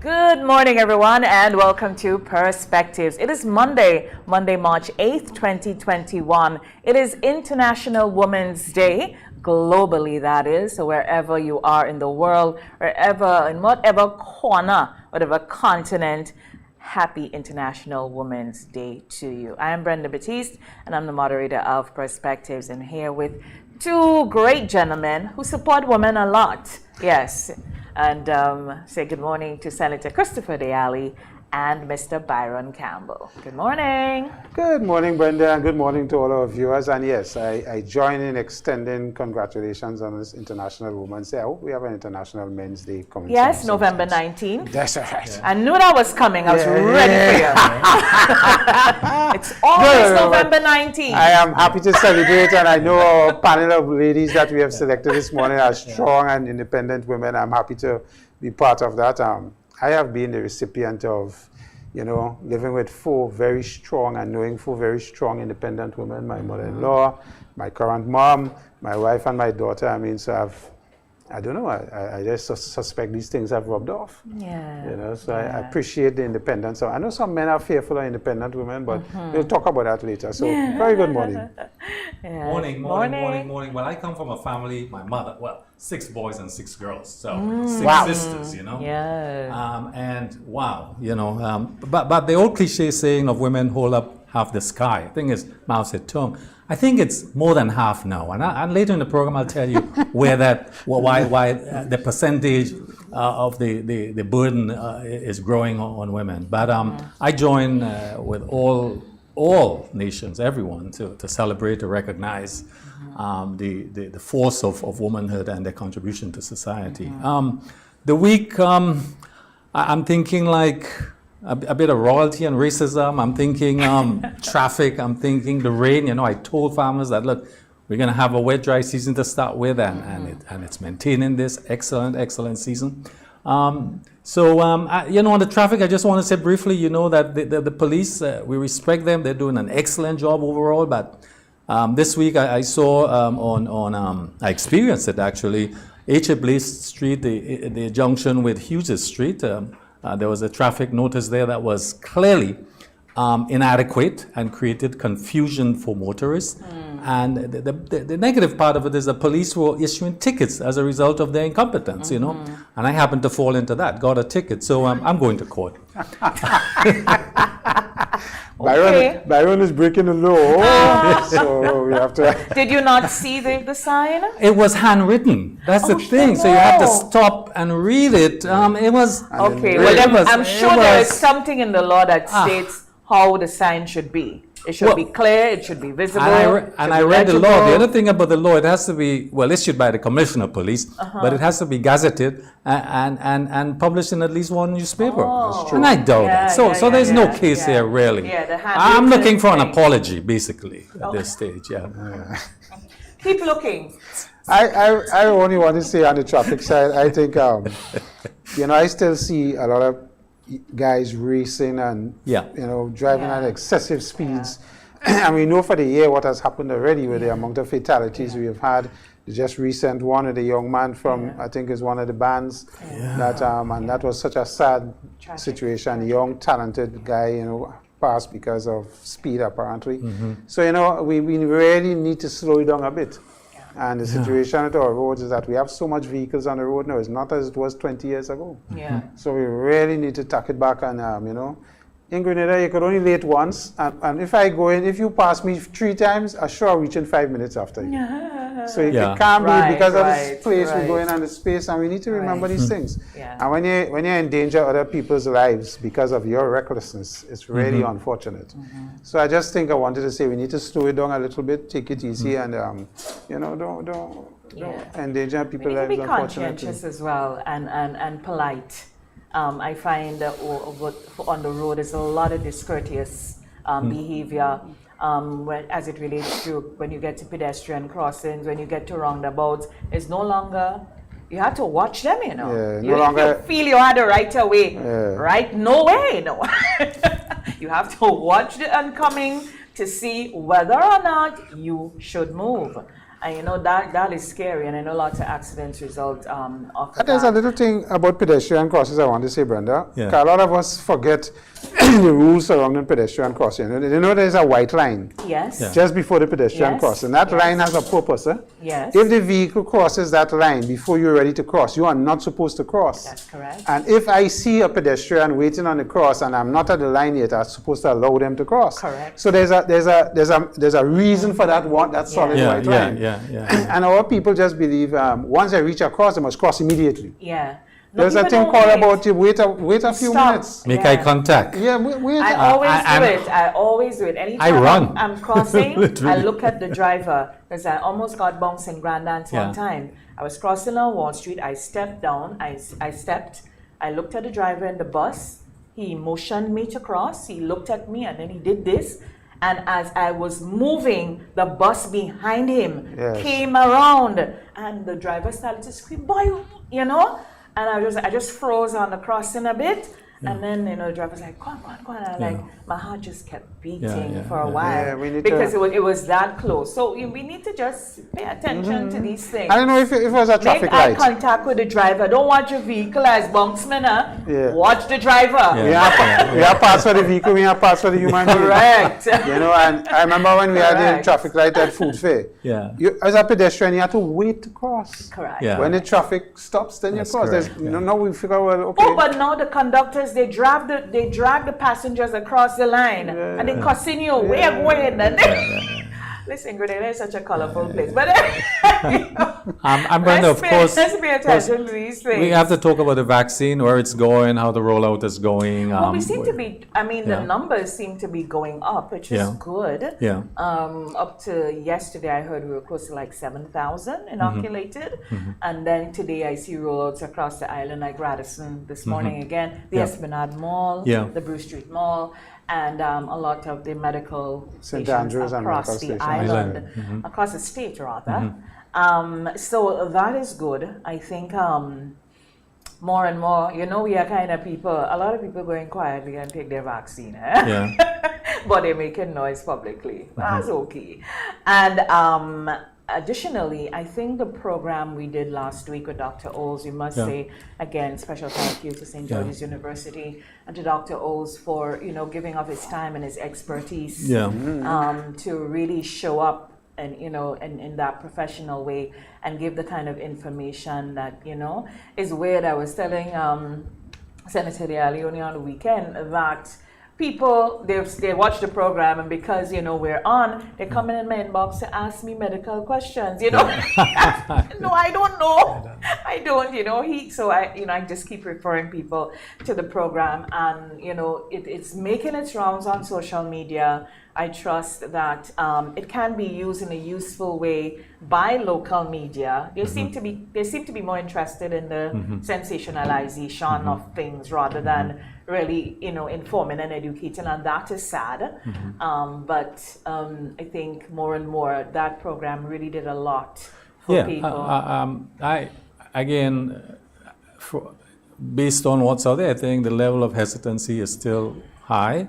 Good morning, everyone, and welcome to Perspectives. It is Monday, March 8th, 2021. It is International Women's Day, globally that is. So wherever you are in the world, in whatever corner, whatever continent, happy International Women's Day to you. I am Brenda, Baptiste, and I'm the moderator of Perspectives, and here with two great gentlemen who support women a lot. Yes. And say good morning to Senator Christopher Allie and Mr. Byron Campbell. Good morning. Good morning, Brenda, and good morning to all our viewers. And yes, I join in extending congratulations on this International Women's Day. I hope we have an International Men's Day coming. Yes, November 19th. That's right. Yeah. I knew that was coming. I was ready for you. It's always November 19th. I am happy to celebrate, and I know our panel of ladies that we have selected this morning are strong and independent women. I'm happy to be part of that. I have been the recipient of, living with four very strong and knowing four very strong independent women, my mother-in-law, my current mom, my wife, and my daughter. I don't know, I just suspect these things have rubbed off. Yeah. I appreciate the independence. So I know some men are fearful of independent women, but we'll talk about that later. So very good morning. Morning. Well, I come from a family, my mother, 6 boys and 6 girls. So 6 sisters, Yeah. And wow, but the old cliche saying of women hold up half the sky, I think it's Mao Zedong. I think it's more than half now, and later in the program I'll tell you why the percentage of the burden is growing on women. But I join with all nations, everyone, to celebrate, to recognize the force of womanhood and their contribution to society. The week, I'm thinking like a bit of royalty and racism. I'm thinking traffic. I'm thinking the rain. I told farmers that, look, we're going to have a wet, dry season to start with, and it's maintaining this excellent season. On the traffic, I just want to say briefly, that the police, we respect them. They're doing an excellent job overall. But this week I saw I experienced it actually, H.A. Blaze Street, the junction with Hughes Street. There was a traffic notice there that was clearly inadequate and created confusion for motorists. And the negative part of it is the police were issuing tickets as a result of their incompetence, And I happened to fall into that, got a ticket. So I'm going to court. Byron is breaking the law, so we have to... Did you not see the sign? It was handwritten. That's the thing. So you have to stop and read it. It was... Okay, I'm sure there is something in the law that states how the sign should be. It should be clear, it should be visible. And I read the law. The other thing about the law, it has to be, issued by the Commissioner of Police, but it has to be gazetted and published in at least one newspaper. That's true. And I doubt that. So there's no case here, really. I'm looking for an apology, basically, at this stage. Keep looking. I only want to say on the traffic side, I think, I still see a lot of guys racing and driving at excessive speeds. And we know for the year what has happened already with the amount of fatalities we have had. The just recent one of the young man from I think is one of the bands that and that was such a sad situation. Young talented guy passed because of speed apparently. So we really need to slow it down a bit. And the situation at our roads is that we have so much vehicles on the road now. It's not as it was 20 years ago. So we really need to tuck it back. And, in Grenada, you could only late once. And if you pass me 3 times, I'm sure I'll reach in 5 minutes after you. So it can't be because of this place we're going on the space. And we need to remember these things. And when you endanger other people's lives because of your recklessness, it's really unfortunate. So I just think I wanted to say we need to slow it down a little bit, take it easy, and don't endanger people's lives. We need to be conscientious as well and polite. I find that on the road there's a lot of discourteous behavior as it relates to when you get to pedestrian crossings, when you get to roundabouts. It's no longer, you have to watch them, you feel you had the right away, right? No way, no. You have to watch the oncoming to see whether or not you should move. And that is scary, and I know lots of accidents result of that. There's a little thing about pedestrian crossings I want to say, Brenda. Yeah. A lot of us forget the rules surrounding pedestrian crossing. You know there's a white line Yes. Yeah. just before the pedestrian Yes. crossing. That Yes. line has a purpose. Yes. If the vehicle crosses that line before you're ready to cross, you are not supposed to cross. That's correct. And if I see a pedestrian waiting on the cross and I'm not at the line yet, I'm supposed to allow them to cross. Correct. So there's a reason for that solid Yeah, white yeah, line. yeah. And our people just believe once they reach across, they must cross immediately. Yeah. No, There's a people thing don't called wait. about you wait a few Stop. minutes. Make Yeah. eye contact. Yeah, wait. I always I'm- do it. I always do it. Anytime I run. I'm crossing, I Literally. look at the driver because I almost got bounced in Grenada Yeah. one time. I was crossing on Wall Street. I stepped down. I stepped. I looked at the driver in the bus. He motioned me to cross. He looked at me and then he did this. And as I was moving, the bus behind him Yes. came around, and the driver started to scream, "Boy!" And I just froze on the crossing a bit. And then, the driver was like, go on. And Yeah. my heart just kept beating for a yeah. while Yeah, we need because to- it was that close. So we need to just pay attention to these things. I don't know if it was a traffic Make eye light. contact with the driver. Don't watch your vehicle as bonksman. Yeah. Watch the driver. Yeah. We have parts for the vehicle, we have parts for the human being. Correct. And I remember when we had the Correct. traffic light at Food Fair. Yeah. As a pedestrian, you have to wait to cross. Correct. Yeah. When the traffic stops, then That's you cross. correct, yeah. Now we figure, well, okay. Oh, but now the conductors, they drag the passengers across the line and they cussing you. Where you going? And listen, Grenada is such a colorful place. But I'm Brenda, of course. Let's pay attention to these things. We have to talk about the vaccine, where it's going, how the rollout is going. Well, we seem to be, yeah. the numbers seem to be going up, which is Yeah. good. Yeah. Up to yesterday, I heard we were close to like 7,000 inoculated. And then today, I see rollouts across the island, like Radisson this morning again, the Yeah. Esplanade Mall, Yeah. the Bruce Street Mall, and a lot of the medical St. stations Andrews and across medical the station. island, across the state rather. So that is good. I think more and more, we are kind of people, a lot of people going quietly and take their vaccine. Yeah. But they're making noise publicly. That's okay. And additionally, I think the program we did last week with Dr. Oles, we must say, again, special thank you to St. George's University and to Dr. Oles for, giving of his time and his expertise Yeah. to really show up and, in that professional way and give the kind of information that, is weird. I was telling Senator Allie only on the weekend that people, they watch the program, and because, we're on, they come in my inbox to ask me medical questions, No, I don't know. I don't, so I just keep referring people to the program, and, it's making its rounds on social media. I trust that it can be used in a useful way by local media. They seem to be more interested in the sensationalization of things rather than really, informing and educating, and that is sad. But I think more and more that program really did a lot for people. Based on what's out there, I think the level of hesitancy is still high.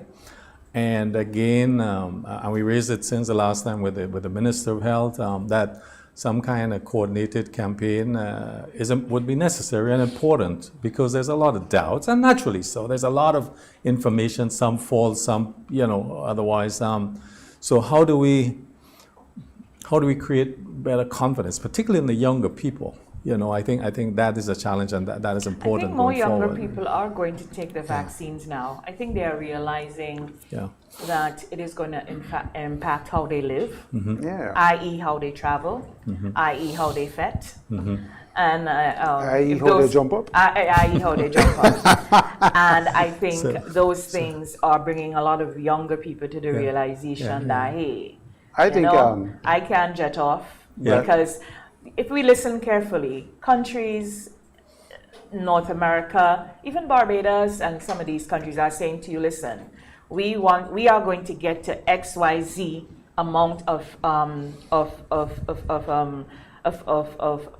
And again, and we raised it since the last time with the Minister of Health, that some kind of coordinated campaign would be necessary and important, because there's a lot of doubts, and naturally so. There's a lot of information, some false, some otherwise. So how do we create better confidence, particularly in the younger people? I think that is a challenge, and that is important. I think more going younger forward. people are going to take the vaccines now. I think they are realizing that it is going to impact how they live, i.e. how they travel, i.e. how they fet, and i.e. how they jump up. i.e. how they jump up. And I think those things are bringing a lot of younger people to the realization that, hey, I think I can jet off because if we listen carefully, countries, North America, even Barbados and some of these countries are saying to you, listen, we are going to get to XYZ amount of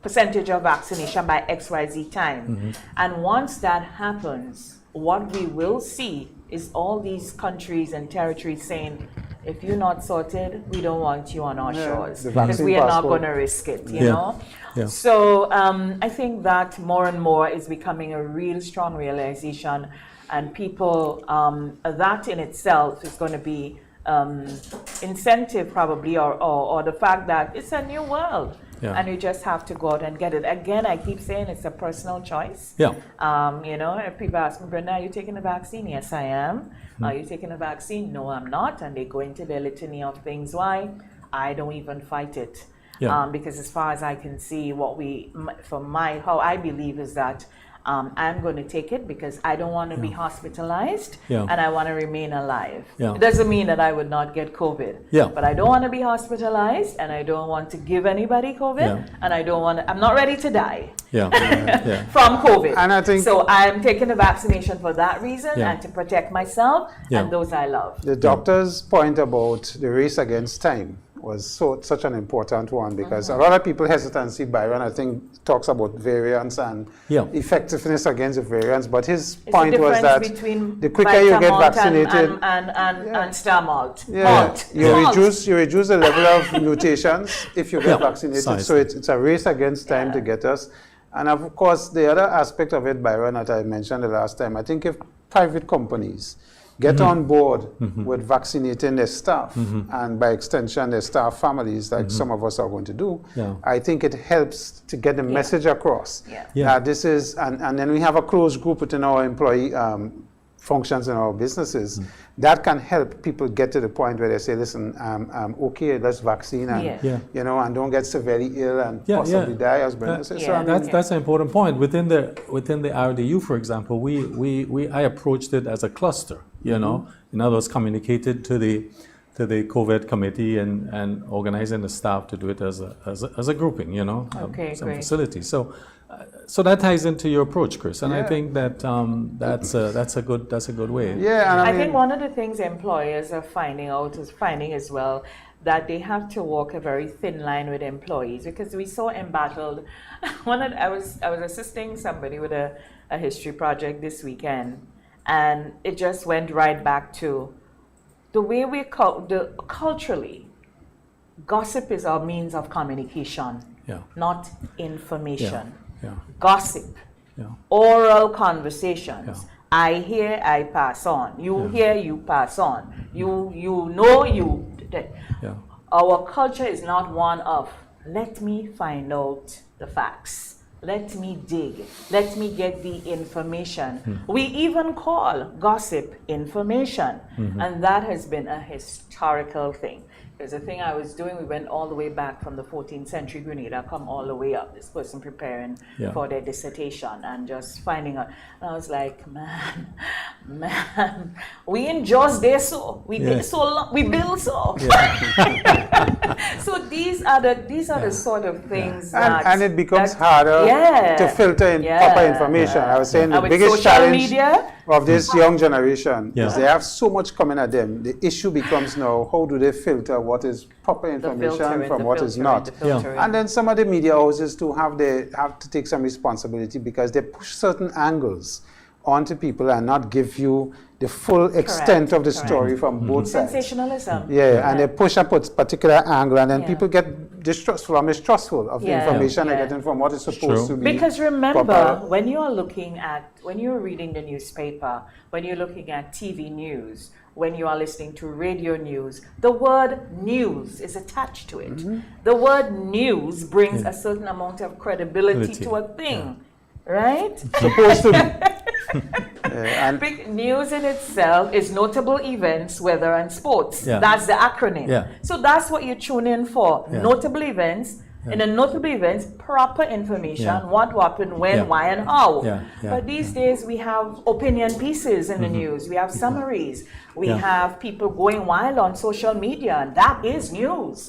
percentage of vaccination by XYZ time. And once that happens, what we will see is all these countries and territories saying, if you're not sorted, we don't want you on our shores because we are not going to risk it, you know? Yeah. So I think that more and more is becoming a real strong realization, and people, that in itself is going to be incentive probably, or the fact that it's a new world. Yeah. And you just have to go out and get it. Again, I keep saying it's a personal choice. Yeah. You know, if people ask me, Brenda, are you taking the vaccine? Yes, I am. Are you taking the vaccine? No, I'm not. And they go into their litany of things. Why? I don't even fight it. Yeah. Because as far as I can see, how I believe is that I'm going to take it because I don't want to be hospitalized and I want to remain alive. Yeah. It doesn't mean that I would not get COVID, but I don't want to be hospitalized and I don't want to give anybody COVID and I'm not ready to die from COVID. And I think so I'm taking the vaccination for that reason and to protect myself and those I love. The doctor's point about the race against time was such an important one because a lot of people hesitancy. Byron, I think, talks about variants and effectiveness against the variants, but his point was that the quicker you get vaccinated and star malt. You reduce the level of mutations if you get vaccinated. So it's a race against time to get us. And of course, the other aspect of it, Byron, that I mentioned the last time, I think if private companies get on board with vaccinating their staff and by extension their staff families like some of us are going to do, I think it helps to get the message across. This is, and then we have a closed group within our employee functions in our businesses that can help people get to the point where they say, listen, okay, let's vaccine and, you know, and don't get severely ill and possibly die, as Brenda says. So that's an important point. Within the RDU, for example, I approached it as a cluster, you know, in other words, communicated to the COVID committee and organizing the staff to do it as a grouping, you know, some facilities. So that ties into your approach, Chris, and I think that that's a good way. Yeah, and I think one of the things employers are finding as well that they have to walk a very thin line with employees, because we saw embattled. I was assisting somebody with a history project this weekend, and it just went right back to the way culturally, gossip is our means of communication, not information. Gossip, oral conversations. I hear, I pass on. You hear, you pass on. You know, you. Our culture is not one of, let me find out the facts. Let me dig. Let me get the information. We even call gossip information. And that has been a historical thing. Because the thing I was doing, we went all the way back from the 14th century Grenada, come all the way up. This person preparing for their dissertation and just finding out. And I was like, man, we in Jaws there so. We did so long, we build so. So these are the sort of things that... And it becomes harder to filter in proper information. I was saying the biggest challenge of this young generation is they have so much coming at them. The issue becomes now, how do they filter what is proper information from what is not? And then some of the media houses too have to take some responsibility because they push certain angles onto people and not give you the full extent of the story from both sides. Sensationalism. And they push up a particular angle, and then people get distrustful or mistrustful of the information they're getting from what is supposed to be. Because remember, when you're reading the newspaper, when you're looking at TV news, when you are listening to radio news, the word news is attached to it. The word news brings a certain amount of credibility to a thing, right? Supposed to be. News in itself is notable events, weather and sports. That's the acronym. So that's what you tune in for. Notable events. In the notable events, proper information, what happened, when, why, and how. But these days we have opinion pieces in the news. We have summaries. We have people going wild on social media, and that is news.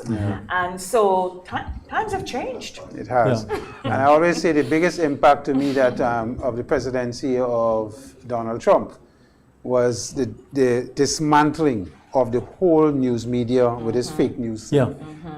And so times have changed. It has. And I always say the biggest impact to me that of the presidency of Donald Trump was the dismantling of the whole news media with his fake news.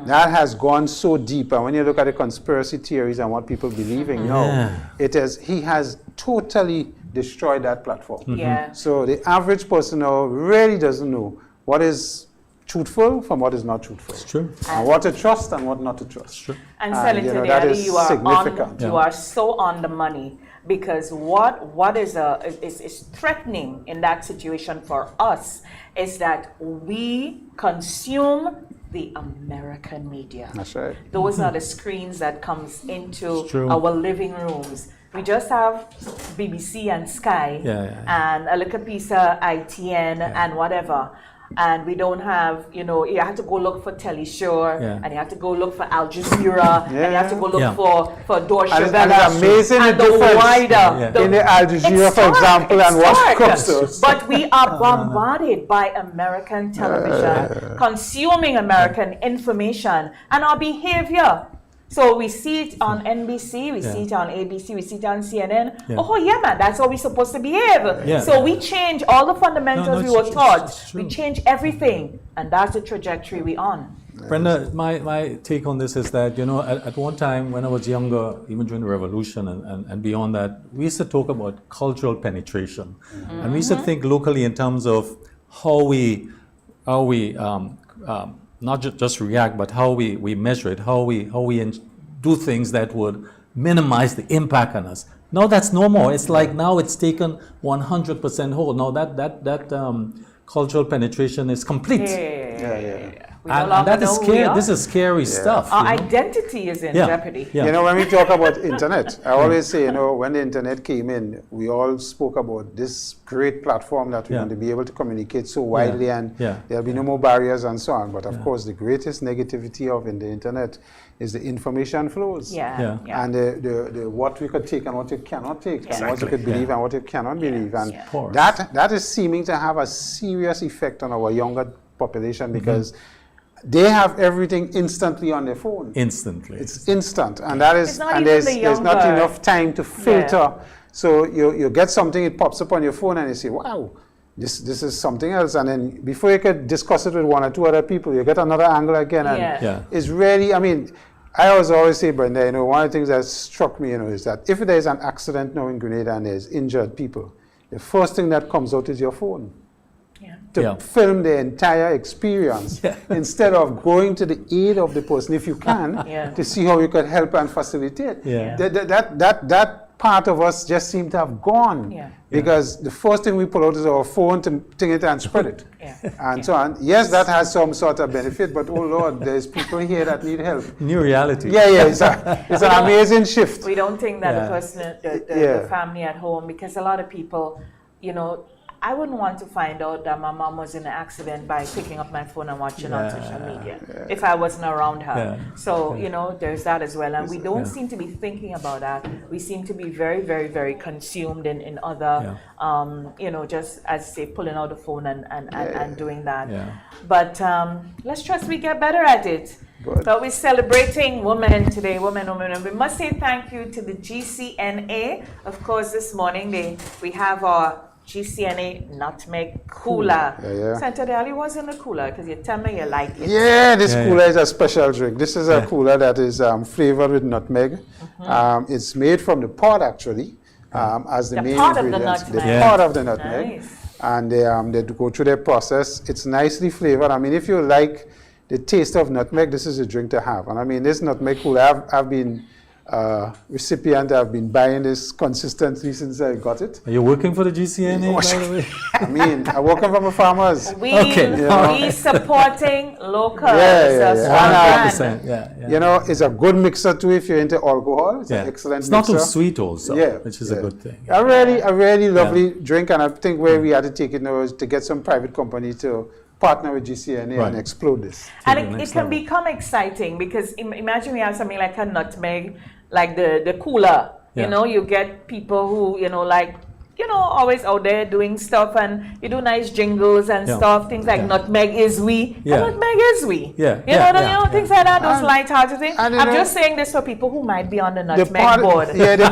That has gone so deep, and when you look at the conspiracy theories and what people believing now, he has totally destroyed that platform. Yeah. So the average person now really doesn't know what is truthful from what is not truthful. It's true. And what to trust and what not to trust. It's true. And selling you know, today, that Ali, is you are significant. you are so on the money, because what is threatening in that situation for us is that we consume the American media. That's right. Those are the screens that comes into It's true. our living rooms. We just have BBC and Sky and a little piece of ITN and whatever. And we don't have, you know, you have to go look for Teleshore, and you have to go look for Al Jazeera, and you have to go look for Deutsche And Welle, it's amazing and the difference wider. in the Al Jazeera, for example, and what comes to us. But we are bombarded by American television, consuming American information, and our behavior. So we see it on NBC, we see it on ABC, we see it on CNN. Oh yeah, man, that's how we're supposed to behave. So we change all the fundamentals we were taught. We change everything, and that's the trajectory we're on. Brenda, my take on this is that, you know, at one time when I was younger, even during the revolution and beyond that, we used to talk about cultural penetration. And we used to think locally in terms of how we not just react, but how we measure it, how we do things that would minimize the impact on us. Now that's no more. It's like now it's taken 100% hold. Now that cultural penetration is complete. And that is scary. This is scary stuff. Our identity is in jeopardy. You know, when we talk about internet, I always say, you know, when the internet came in, we all spoke about this great platform that we're going to be able to communicate so widely and there'll be no more barriers and so on. But of course, the greatest negativity of in the internet is the information flows. And the what we could take and what you cannot take, and what you could believe and what you cannot believe. And that is seeming to have a serious effect on our younger population, because they have everything instantly on their phone. Instantly. It's instant. And that is, and there's not enough time to filter. So you get something, it pops up on your phone and you say, wow, this is something else. And then before you could discuss it with one or two other people, you get another angle again. And it's really, I mean, I always say, Brenda, you know, one of the things that struck me, you know, is that if there's an accident now in Grenada and there's injured people, the first thing that comes out is your phone. To film the entire experience instead of going to the aid of the person, if you can, to see how you could help and facilitate. That part of us just seemed to have gone because the first thing we pull out is our phone to ting it and spread it. And so on. Yes, that has some sort of benefit, but oh Lord, there's people here that need help. New reality. It's an amazing shift. We don't think that the person, the family at home, because a lot of people, you know, I wouldn't want to find out that my mom was in an accident by picking up my phone and watching on social media if I wasn't around her. So, you know, there's that as well. And we don't seem to be thinking about that. We seem to be very, very, very consumed in other, you know, just as say, pulling out the phone and doing that. But let's trust we get better at it. But we're celebrating women today, women. We must say thank you to the Gcna. Of course, this morning we have our Gcna Nutmeg Cooler. Senator Allie, what's in the cooler? Because you tell me you like it. This cooler is a special drink. This is a cooler that is flavored with nutmeg. It's made from the pod, actually, as the main ingredient. The pod of the nutmeg. And they go through their process. It's nicely flavored. I mean, if you like the taste of nutmeg, this is a drink to have. And I mean, this nutmeg cooler, I've been recipient. I've been buying this consistently since I got it. Are you working for the Gcna, by the way? I mean, I'm working for my farmers. We supporting local. You know, it's a good mixer too if you're into alcohol. It's an excellent mixer. It's not too sweet also, which is a good thing. A really lovely drink, and I think where we had to take it now is to get some private company to partner with Gcna and explode this. And it can become exciting because imagine we have something like a nutmeg, like the cooler. You know, you get people who, you know, like, you know, always out there doing stuff, and you do nice jingles and stuff, things like nutmeg is we, and nutmeg is we. You know, things like that, those light-hearted things. I'm just saying this for people who might be on the nutmeg board. The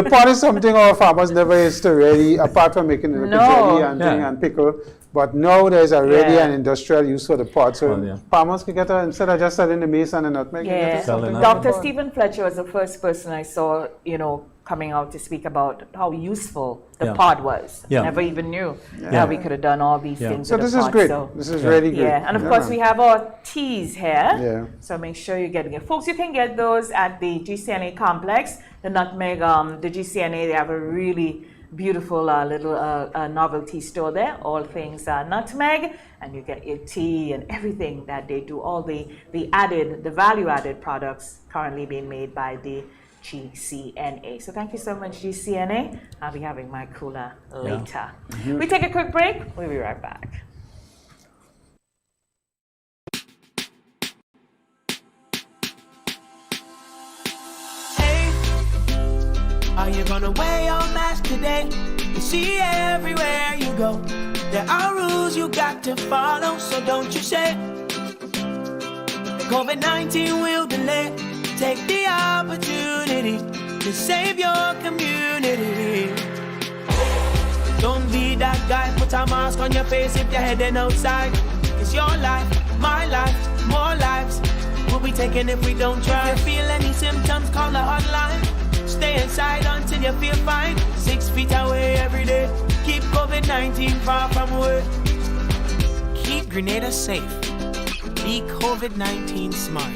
pot is something our farmers never used to really, apart from making it jelly and thing and pickle. But now there's already an industrial use for the pot, so farmers can get instead of just selling the maize and the nutmeg. Dr. Stephen Fletcher was the first person I saw, you know, coming out to speak about how useful the Yeah. pod was. Yeah. Never even knew Yeah. that we could have done all these Yeah. things So with this the is pod. great. So, This is really great. yeah, and of course we have our teas here. Yeah. So make sure you're getting it. Folks, you can get those at the GCNA complex, the Nutmeg, the GCNA, they have a really beautiful little novelty store there, all things Nutmeg, and you get your tea and everything that they do, all the value-added products currently being made by the GCNA. So thank you so much, GCNA. I'll be having my cooler later. We take a quick break. We'll be right back. Are you gonna wear your mask today? You see everywhere you go. There are rules you got to follow, so don't you say COVID-19 will delay. Take the opportunity to save your community. Don't be that guy, put a mask on your face if you're heading outside. It's your life, my life, more lives will be taken if we don't try. If you feel any symptoms, call the hotline. Stay inside until you feel fine. 6 feet away every day. Keep COVID-19 far from away. Keep Grenada safe. Be COVID-19 smart.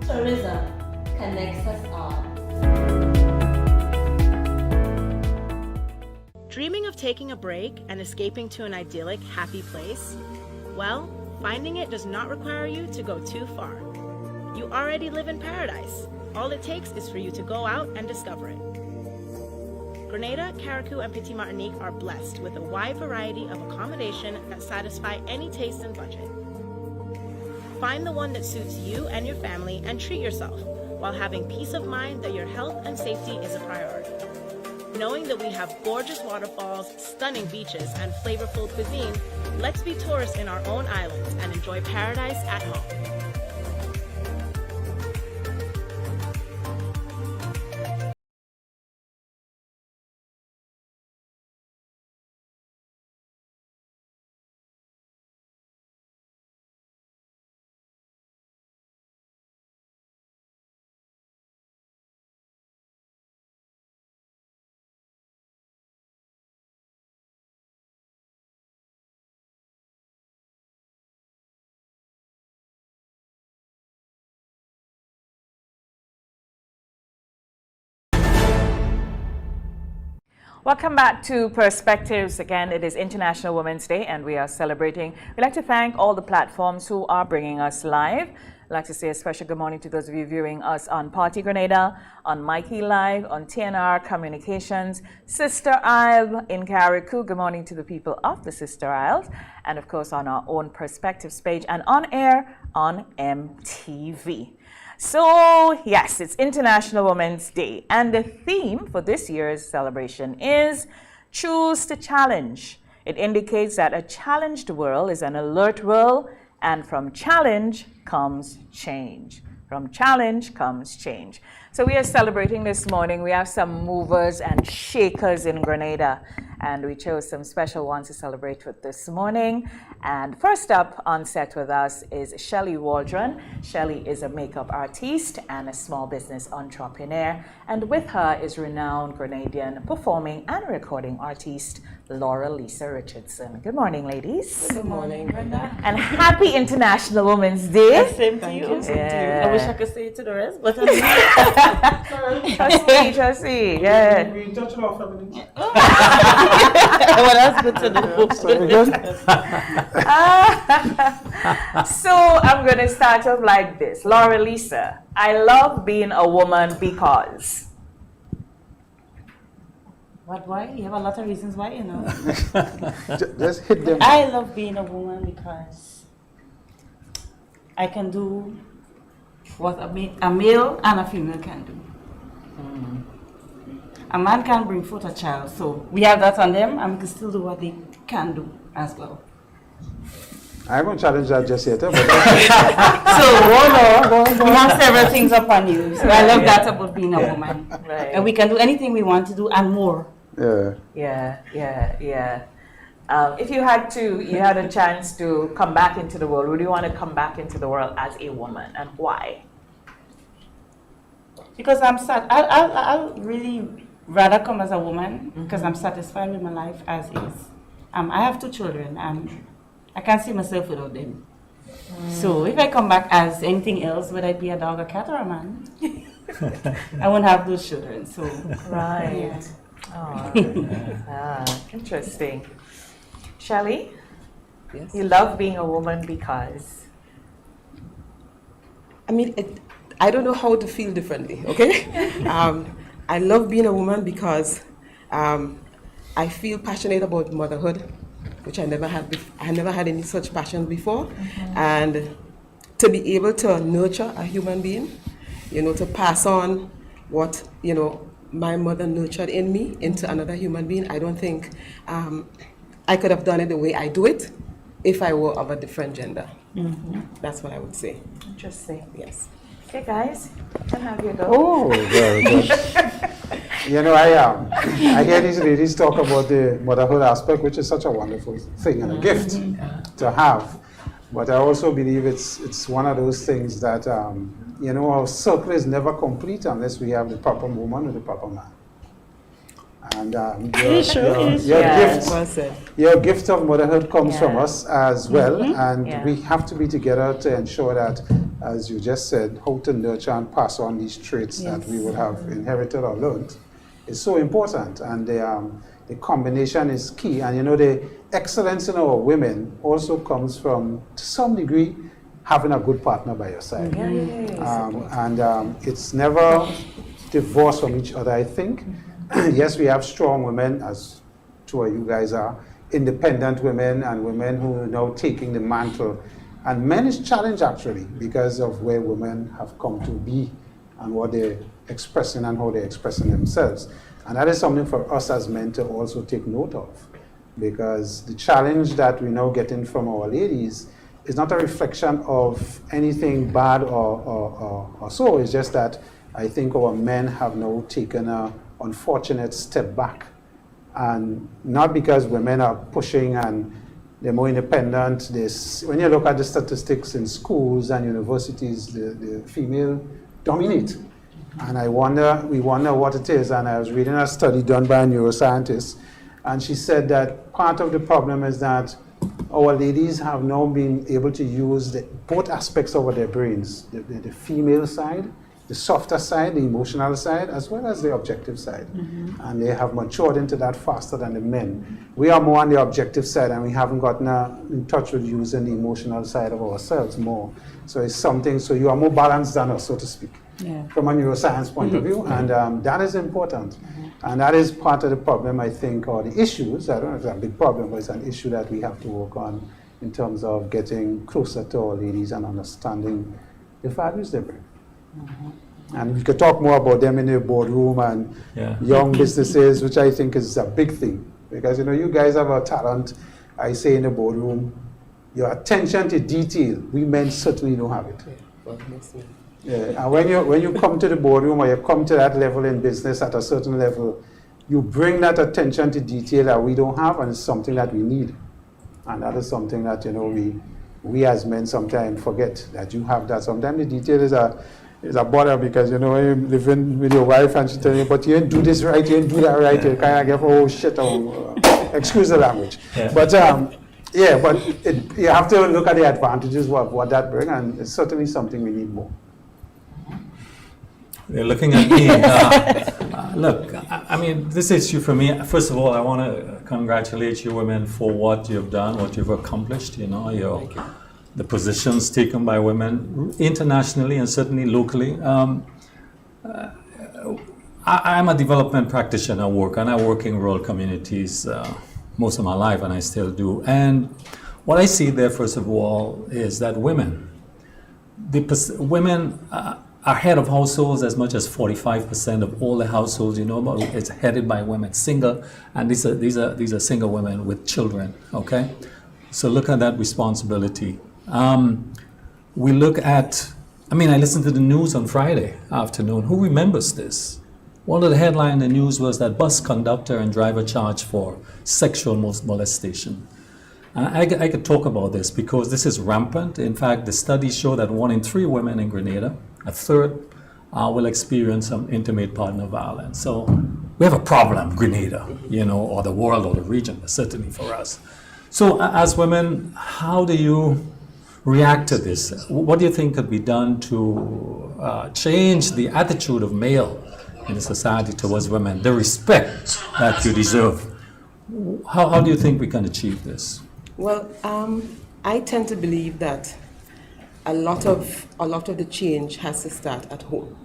Tourism connects us all. Dreaming of taking a break and escaping to an idyllic, happy place? Well, finding it does not require you to go too far. You already live in paradise. All it takes is for you to go out and discover it. Grenada, Carriacou, and Petite Martinique are blessed with a wide variety of accommodation that satisfy any taste and budget. Find the one that suits you and your family and treat yourself while having peace of mind that your health and safety is a priority. Knowing that we have gorgeous waterfalls, stunning beaches, and flavorful cuisine, let's be tourists in our own islands and enjoy paradise at home. Welcome back to Perspectives. Again, it is International Women's Day and we are celebrating. We'd like to thank all the platforms who are bringing us live. I'd like to say a special good morning to those of you viewing us on Partygrenada, on Mikey Live, on TNR Communications, Sister Isle in Carriacou. Good morning to the people of the Sister Isles. And of course on our own Perspectives page and on air on MTV. So, yes, it's International Women's Day, and the theme for this year's celebration is Choose to Challenge. It indicates that a challenged world is an alert world, and from challenge comes change. From challenge comes change. So we are celebrating this morning. We have some movers and shakers in Grenada, and we chose some special ones to celebrate with this morning. And first up on set with us is Shelley Waldron. Shelley is a makeup artiste and a small business entrepreneur. And with her is renowned Grenadian performing and recording artist Lisa Richardson. Good morning, ladies. Good morning, Brenda. And happy International Women's Day. Same to you. Yeah. I wish I could say it to the rest, but Trustee, yeah. We touch on femininity. well, that's good to know. So I'm going to start off like this. Lisa, I love being a woman because. What, why? You have a lot of reasons why, you know. Just hit them. I love being a woman because I can do what a male and a female can do. A man can bring forth a child, so we have that on them, and we can still do what they can do as well. I won't challenge that just yet. But we have several things upon you, so I love that about being a woman. Right. And we can do anything we want to do and more. Yeah. If you had a chance to come back into the world, would you want to come back into the world as a woman, and why? Because I'm sad. I'll really rather come as a woman because I'm satisfied with my life as is. I have 2 children and I can't see myself without them. So if I come back as anything else, whether it be a dog, a cat, or a man, I won't have those children. So Right. Interesting. Shelley? Yes. You love being a woman because? I mean, I don't know how to feel differently, okay? I love being a woman because I feel passionate about motherhood, which I never had. I never had any such passion before, and to be able to nurture a human being, to pass on what my mother nurtured in me into another human being. I don't think I could have done it the way I do it if I were of a different gender. That's what I would say. Interesting. Yes. Okay, guys, can have you go. Oh, very good. I hear these ladies talk about the motherhood aspect, which is such a wonderful thing and a gift to have. But I also believe it's one of those things that, our circle is never complete unless we have the proper woman with the proper man. And your gift of motherhood comes from us as well, and we have to be together to ensure that, as you just said, how to nurture and pass on these traits that we would have inherited or learned is so important, and the combination is key. And the excellence in our women also comes from, to some degree, having a good partner by your side. It's never divorced from each other, I think. Yes, we have strong women, as 2 of you guys are, independent women and women who are now taking the mantle. And men is challenged actually because of where women have come to be and what they're expressing and how they're expressing themselves. And that is something for us as men to also take note of, because the challenge that we're now getting from our ladies is not a reflection of anything bad or so. It's just that I think our men have now taken a unfortunate step back, and not because women are pushing and they're more independent. When you look at the statistics in schools and universities, the female dominate, and we wonder what it is. And I was reading a study done by a neuroscientist, and she said that part of the problem is that our ladies have now been able to use both aspects of their brains, the female side the softer side, the emotional side, as well as the objective side. And they have matured into that faster than the men. We are more on the objective side, and we haven't gotten in touch with using the emotional side of ourselves more. So it's something, so you are more balanced than us, so to speak, from a neuroscience point of view, and that is important. And that is part of the problem, I think, or the issues. I don't know if it's a big problem, but it's an issue that we have to work on in terms of getting closer to our ladies and understanding the values they bring. And we could talk more about them in the boardroom and young businesses, which I think is a big thing. Because, you know, you guys have a talent, I say in the boardroom, your attention to detail, we men certainly don't have it. And when you come to the boardroom or you come to that level in business at a certain level, you bring that attention to detail that we don't have, and it's something that we need. And that is something that, you know, we as men sometimes forget that you have that. Sometimes the detail is a bother, because, you know, you're living with your wife and she tells you, but you didn't do this right, you didn't do that right, you kind of get, oh shit, excuse the language. But you have to look at the advantages of what that brings, and it's certainly something we need more. They're looking at me. Look, I mean, this issue for me, first of all, I want to congratulate you women for what you've done, what you've accomplished, you know, the positions taken by women internationally and certainly locally. I'm a development practitioner and I work in rural communities most of my life, and I still do. And what I see there, first of all, is that women are head of households as much as 45% of all the households, you know, about it's headed by women, single, and these are single women with children, okay? So look at that responsibility. We look at, I listened to the news on Friday afternoon. Who remembers this? One of the headlines in the news was that bus conductor and driver charged for sexual molestation. I could talk about this because this is rampant. In fact, the studies show that 1 in 3 women in Grenada, a third, will experience some intimate partner violence. So we have a problem, Grenada, you know, or the world or the region, but certainly for us. So as women, how do you react to this? What do you think could be done to change the attitude of male in the society towards women, the respect that you deserve? How do you think we can achieve this? Well, I tend to believe that a lot of the change has to start at home.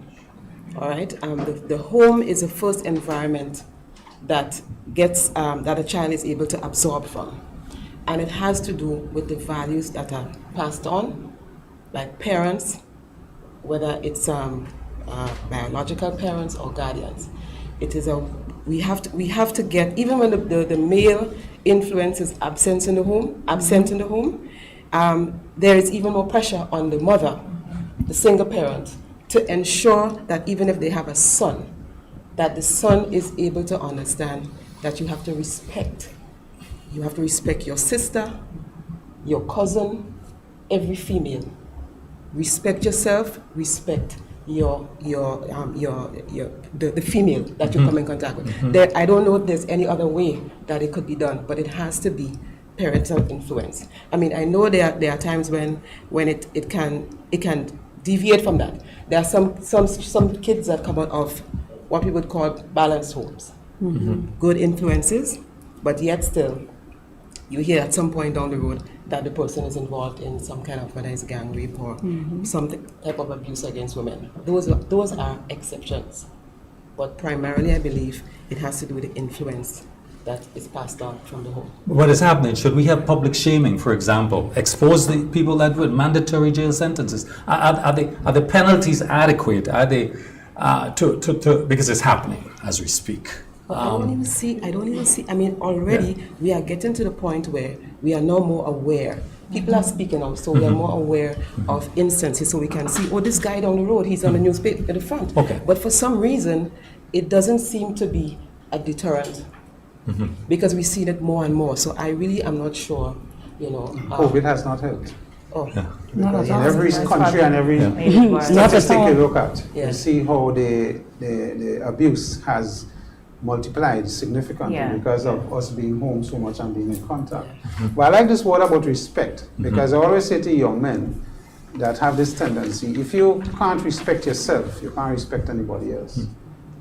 All right, the home is the first environment that gets that a child is able to absorb from, and it has to do with the values that are passed on, like parents, whether it's biological parents or guardians. It is we have to get, even when the male influence is absent in the home, there is even more pressure on the mother, the single parent, to ensure that even if they have a son, that the son is able to understand that you have to respect. You have to respect your sister, your cousin, every female. Respect yourself, respect the female that you come in contact with. I don't know if there's any other way that it could be done, but it has to be parental influence. I mean, I know there are times when it can deviate from that. There are some kids that come out of what we would call balanced homes, good influences, but yet still you hear at some point down the road that the person is involved in some kind of, whether it's gang rape or some type of abuse against women. Those are exceptions. But primarily, I believe it has to do with the influence that is passed on from the home. What is happening? Should we have public shaming, for example? Expose the people that with mandatory jail sentences? Are the penalties adequate? Are they because it's happening as we speak? I don't even see. I mean, already we are getting to the point where we are now more aware. People are speaking out, so we are more aware of instances, so we can see, oh, this guy down the road, he's on the newspaper at the front. Okay. But for some reason, it doesn't seem to be a deterrent because we've seen it more and more. So I really am not sure, you know. COVID has not helped. Oh. Yeah. Because in every country and every statistic you look at, you see how the abuse has multiplied significantly because of us being home so much and being in contact. But I like this word about respect, because I always say to young men, that have this tendency. If you can't respect yourself, you can't respect anybody else.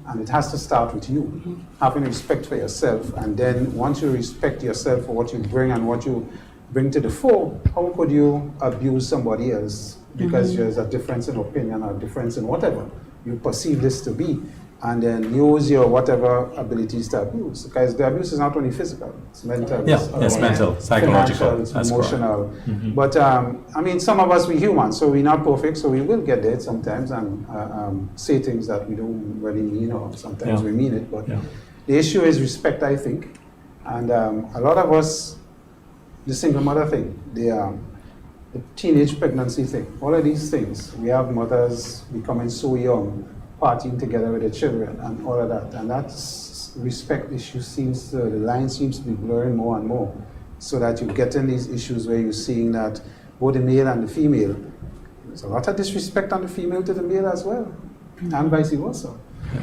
And it has to start with you, having respect for yourself. And then once you respect yourself for what you bring and what you bring to the fore, how could you abuse somebody else because there's a difference in opinion or difference in whatever you perceive this to be, and then use your whatever abilities to abuse? Because the abuse is not only physical, it's mental. It's mental, psychological, it's emotional. But I mean, some of us, we're human, so we're not perfect, so we will get there sometimes and say things that we don't really mean, or sometimes we mean it. But the issue is respect, I think. And a lot of us, the single mother thing, the teenage pregnancy thing, all of these things, we have mothers becoming so young, partying together with their children and all of that. And that respect issue the line seems to be blurring more and more, so that you get in these issues where you're seeing that both the male and the female, there's a lot of disrespect on the female to the male as well, and vice versa.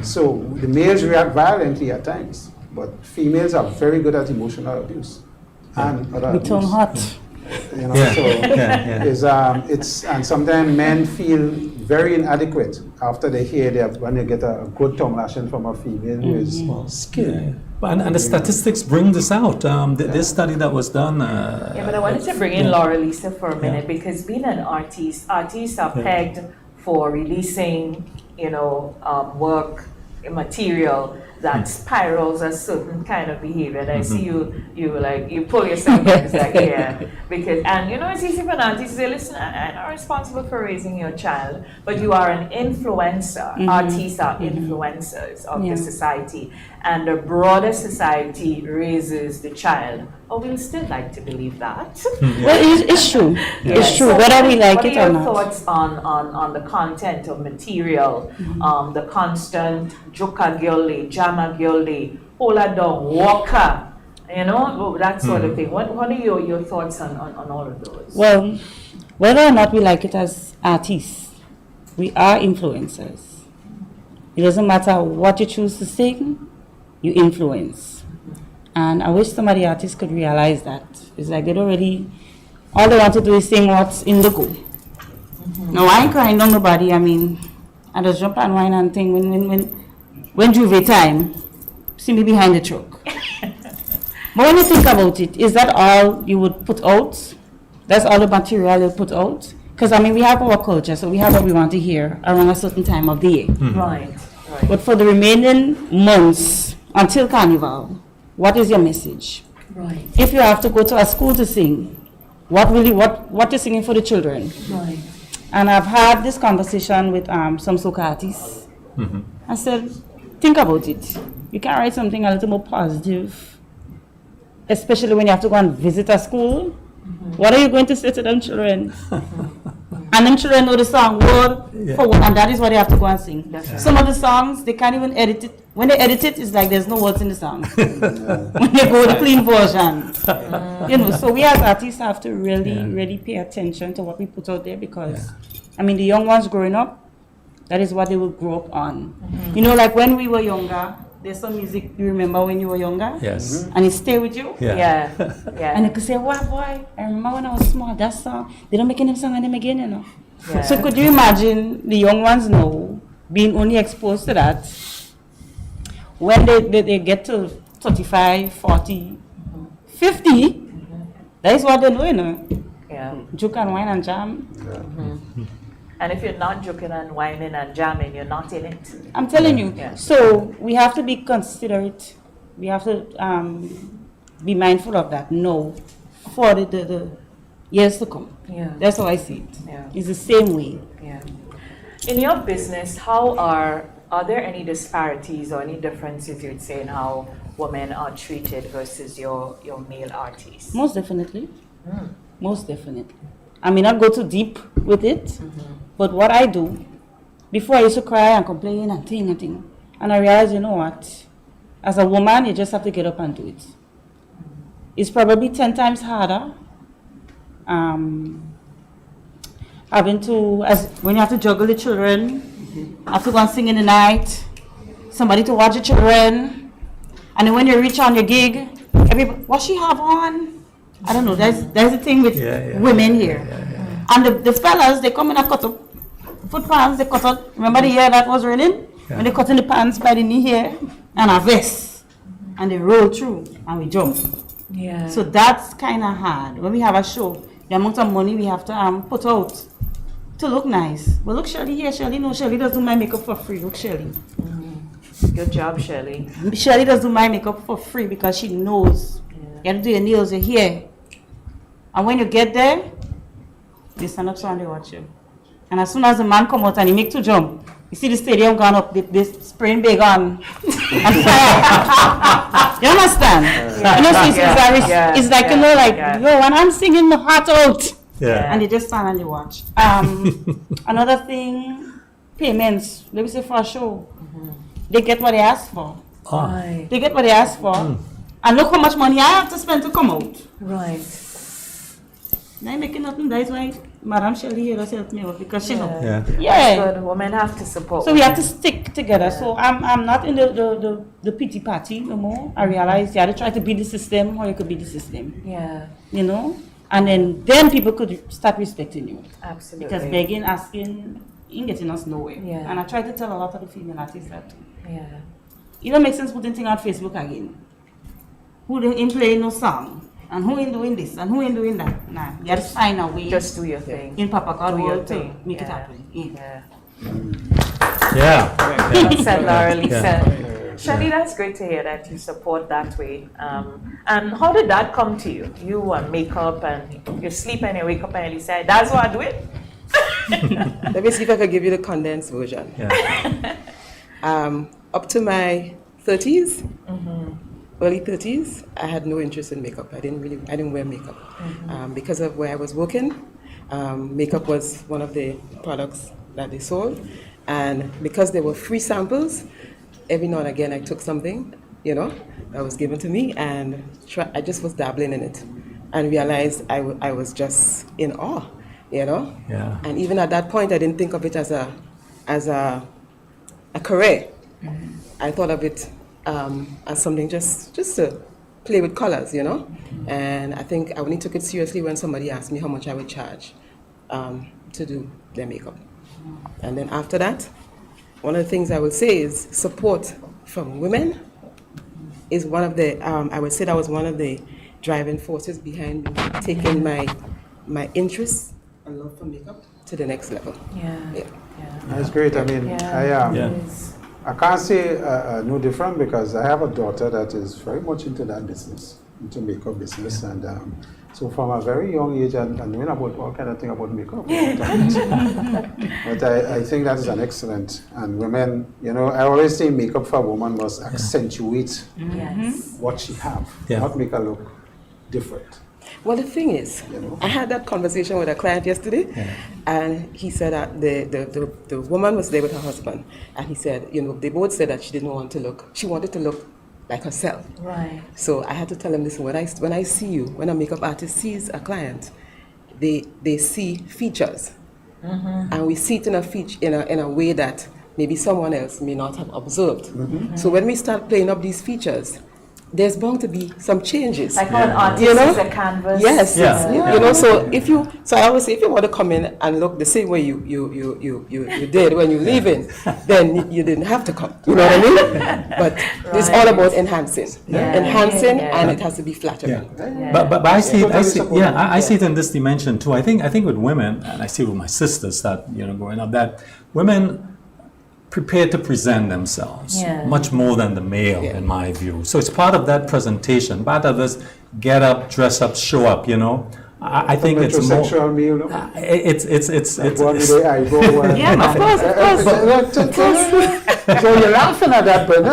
So the males react violently at times, but females are very good at emotional abuse. And other abuse. Turn hot. You know, it's and sometimes men feel very inadequate after they hear when they get a good tongue lashing from a female who is skilled. And the statistics bring this out. This study that was done. But I wanted to bring in Laura Lisa for a minute, because being an artist, artists are pegged for releasing, work material that spirals a certain kind of behavior. And I see you pull yourself back, it's like, because, and it's easy for an artist to say, listen, I'm not responsible for raising your child, but you are an influencer. Artists are influencers of the society, and the broader society raises the child. Or we'll still like to believe that. Well, it's true. It's true, So whether we like it or not. What are your thoughts on the content of material, the constant joka girly, jama girly, hola dog, walker, that sort of thing? What are your thoughts on all of those? Well, whether or not we like it as artists, we are influencers. It doesn't matter what you choose to sing, you influence. And I wish some of the artists could realize that. It's like they don't really, all they want to do is sing what's in the go. No, I ain't crying on nobody. I mean, I just jump and whine and thing when Juve time, see me behind the truck. But when you think about it, is that all you would put out? That's all the material you put out? Because I mean, we have our culture, so we have what we want to hear around a certain time of the year. Right. But for the remaining months until Carnival, what is your message? Right. If you have to go to a school to sing, what you're singing for the children? Right. And I've had this conversation with some soca artists. I said, think about it. You can write something a little more positive, especially when you have to go and visit a school. What are you going to say to them children? And them children know the song word for word, and that is what they have to go and sing. Right. Some of the songs, they can't even edit it. When they edit it, it's like there's no words in the song. When they go with the clean version. So we as artists have to really pay attention to what we put out there, because, I mean, the young ones growing up, that is what they will grow up on. Like when we were younger, there's some music you remember when you were younger? Yes. And it stay with you? Yeah. And you could say, wow, boy, I remember when I was small, that song, they don't make any song on them again, Yeah. So could you imagine the young ones now being only exposed to that when they get to 35, 40, 50, that is what they know, Yeah. Juke and wine and jam. And if you're not joking and whining and jamming, you're not in it. I'm telling you. Yeah. So we have to be considerate. We have to be mindful of that. No, for the years to come. Yeah. That's how I see it. Yeah. It's the same way. Yeah. In your business, are there any disparities or any differences you'd say in how women are treated versus your male artists? Most definitely. Most definitely. I may not go too deep with it, but what I do, before I used to cry and complain and thing, and I realized, you know what, as a woman, you just have to get up and do it. It's probably 10 times harder when you have to juggle the children, have to go and sing in the night, somebody to watch the children, and then when you reach on your gig, everybody, what she have on? I don't know, there's the thing with women here. And the fellas, they come in and cut up foot pants, they cut out, remember the year that was raining? When they cut in the pants by the knee here, and a vest, and they roll through, and we jump. Yeah. So that's kind of hard. When we have a show, the amount of money we have to put out to look nice. But look, Shelley here, Shelley, no, Shelley does do my makeup for free. Look, Shelley. Good job, Shelley. Shelley does do my makeup for free because she knows. You have to do your nails, your hair. And when you get there, they stand up so and they watch you. And as soon as the man come out and he make 2 jump, you see the stadium gone up, they spraying big on and fire. You understand? You know, so it's like, you know, like, yo, when I'm singing my heart out. Yeah. And they just stand and they watch. Another thing, payments. Let me say for a show. They get what they ask for. Right. They get what they ask for. And look how much money I have to spend to come out. Right. I ain't making nothing. That's why Madam Shelley here does help me out because she knows. Yeah. Good. Women have to support. So we have to stick together. So I'm not in the pity party no more. I realize you have to try to beat the system or you could beat the system. Yeah. You know? And then people could start respecting you. Absolutely. Because begging, asking, ain't getting us nowhere. Yeah. And I try to tell a lot of the female artists that too. Yeah. It don't make sense putting things on Facebook again. Who ain't playing no song? And who ain't doing this? And who ain't doing that? Nah, you have to find a way. Just do your thing. In Papa God Do your world to thing. make it happen. Yeah. Yeah. Said Laura Lisa. Shelley, that's great to hear that you support that way. And how did that come to you? You and makeup and you sleep and you wake up and you say, that's why I do it? Let me see if I can give you the condensed version. Up to my 30s, early 30s, I had no interest in makeup. I didn't wear makeup. Because of where I was working, makeup was one of the products that they sold. And because there were free samples, every now and again I took something, you know, that was given to me, and I just was dabbling in it and realized I was just in awe, you know. Yeah. And even at that point, I didn't think of it as a career. I thought of it as something just to play with colors, you know. And I think I only took it seriously when somebody asked me how much I would charge to do their makeup. And then after that, one of the things I would say is support from women is one of the, I would say that was one of the driving forces behind me taking my interest and love for makeup to the next level. That's great. I mean, I can't say no different because I have a daughter that is very much into that business, into makeup business, and so from a very young age, and knowing about all kind of thing about makeup. But I think that is an excellent, and women, you know, I always say makeup for a woman must accentuate what she have, not make her look different. Well, the thing is, you know, I had that conversation with a client yesterday, and he said that the woman was there with her husband, and he said, you know, they both said that she didn't want to look, she wanted to look like herself. Right. So I had to tell him, listen, when I see you, when a makeup artist sees a client, they see features, and we see it in a way that maybe someone else may not have observed. So when we start playing up these features, there's bound to be some changes. Like how an artist is a canvas. Yes. You know, so I always say, if you want to come in and look the same way you did when you leave in, then you didn't have to come. You know what I mean? But it's all about enhancing. And it has to be flattering. But I see it in this dimension too. I think with women, and I see it with my sisters that, you know, growing up, that women prepared to present themselves much more than the male, in my view. So it's part of that presentation. Part of this get up, dress up, show up, you know. I think it's more. It's of course. So you're laughing at that, but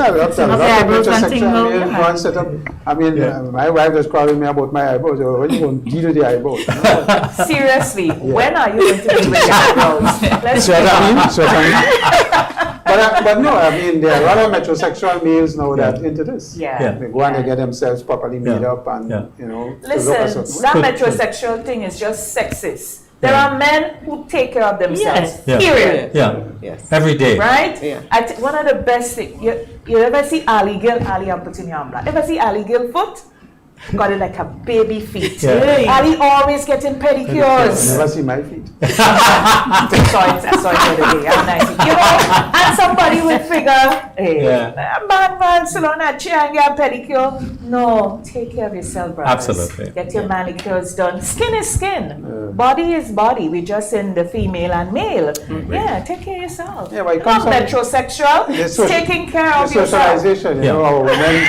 I mean, my wife is calling me about my eyebrows. When are you going to do the eyebrows? Seriously, when are you going to do the eyebrows? But no, I mean, there are a lot of metrosexual males now that into this. They go and they get themselves properly made up and, you know. Listen, that metrosexual thing is just sexist. There are men who take care of themselves, period. Every day. Right? One of the best things, you ever see Allie girl, Allie I'm putting your arm black. Ever see Allie girl foot? got it like a baby feet. Yeah. Allie always getting pedicures. Never see my feet. I saw it the other day. I'm nice. You know, and somebody will figure, hey, man, sit on that chair and get a pedicure. No, take care of yourself, brothers. Absolutely. Get your manicures done. Skin is skin. Body is body. We're just in the female and male. Yeah, take care of yourself. Yeah, but it Not comes from metrosexual. It's taking care of the yourself. socialization, you know, our women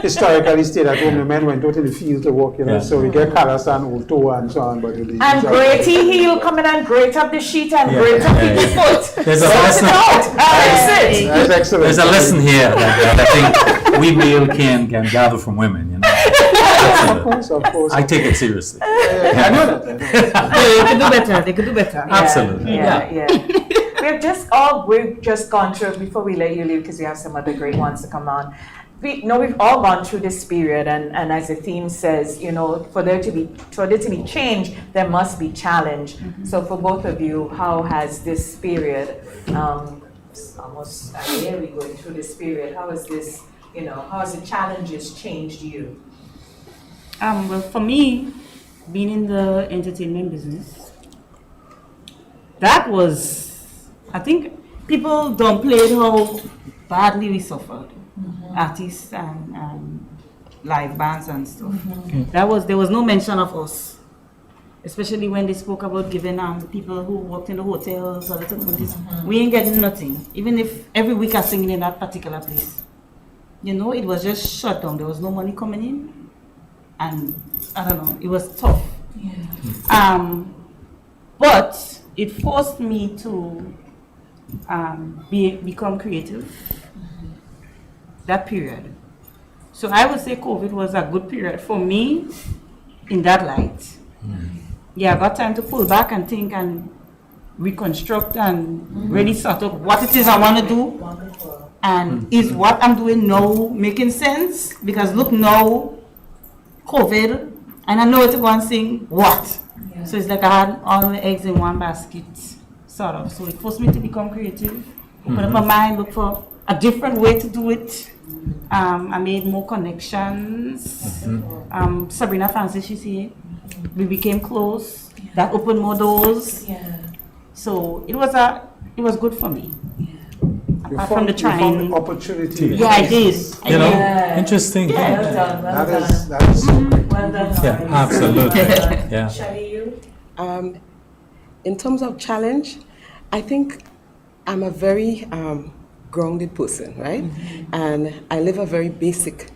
historically stayed at home. The men went out in the field to work, you know, so we get callus and Ulto and so on. But and Grady, he'll come in and grate up the sheet and grate up people's foot. There's a Sort lesson. it out. That's it. That's excellent. There's a lesson here that I think we male can gather from women, you know. Of course. I take it seriously. I know that. They could do better. They could do better. Absolutely. Yeah. We've just gone through, before we let you leave, because we have some other great ones to come on. We've all gone through this period, and as the theme says, you know, for there to be change, there must be challenge. So for both of you, how has this period, almost a year we going through this period, how has this, you know, how has the challenges changed you? Well, for me, being in the entertainment business, that was, I think people downplayed how badly we suffered. Artists and live bands and stuff. There was no mention of us, especially when they spoke about giving people who worked in the hotels or the companies. We ain't getting nothing, even if every week I singing in that particular place. You know, it was just shut down. There was no money coming in, and I don't know. It was tough. But it forced me to become creative. That period. So I would say COVID was a good period for me in that light. Yeah, I got time to pull back and think and reconstruct and really sort of what it is I want to do. And is what I'm doing now making sense? Because look now, COVID, and I know it's one thing, what? So it's like I had all my eggs in one basket, sort of. So it forced me to become creative, open up my mind, look for a different way to do it. I made more connections. Sabrina Francis, she's here. We became close. That opened more doors. So it was good for me. Apart from the trying opportunity. Yeah, I did. You know, interesting. That is so great. Well done. Yeah, absolutely. Yeah. Shelley, you? In terms of challenge, I think I'm a very grounded person, right? And I live a very basic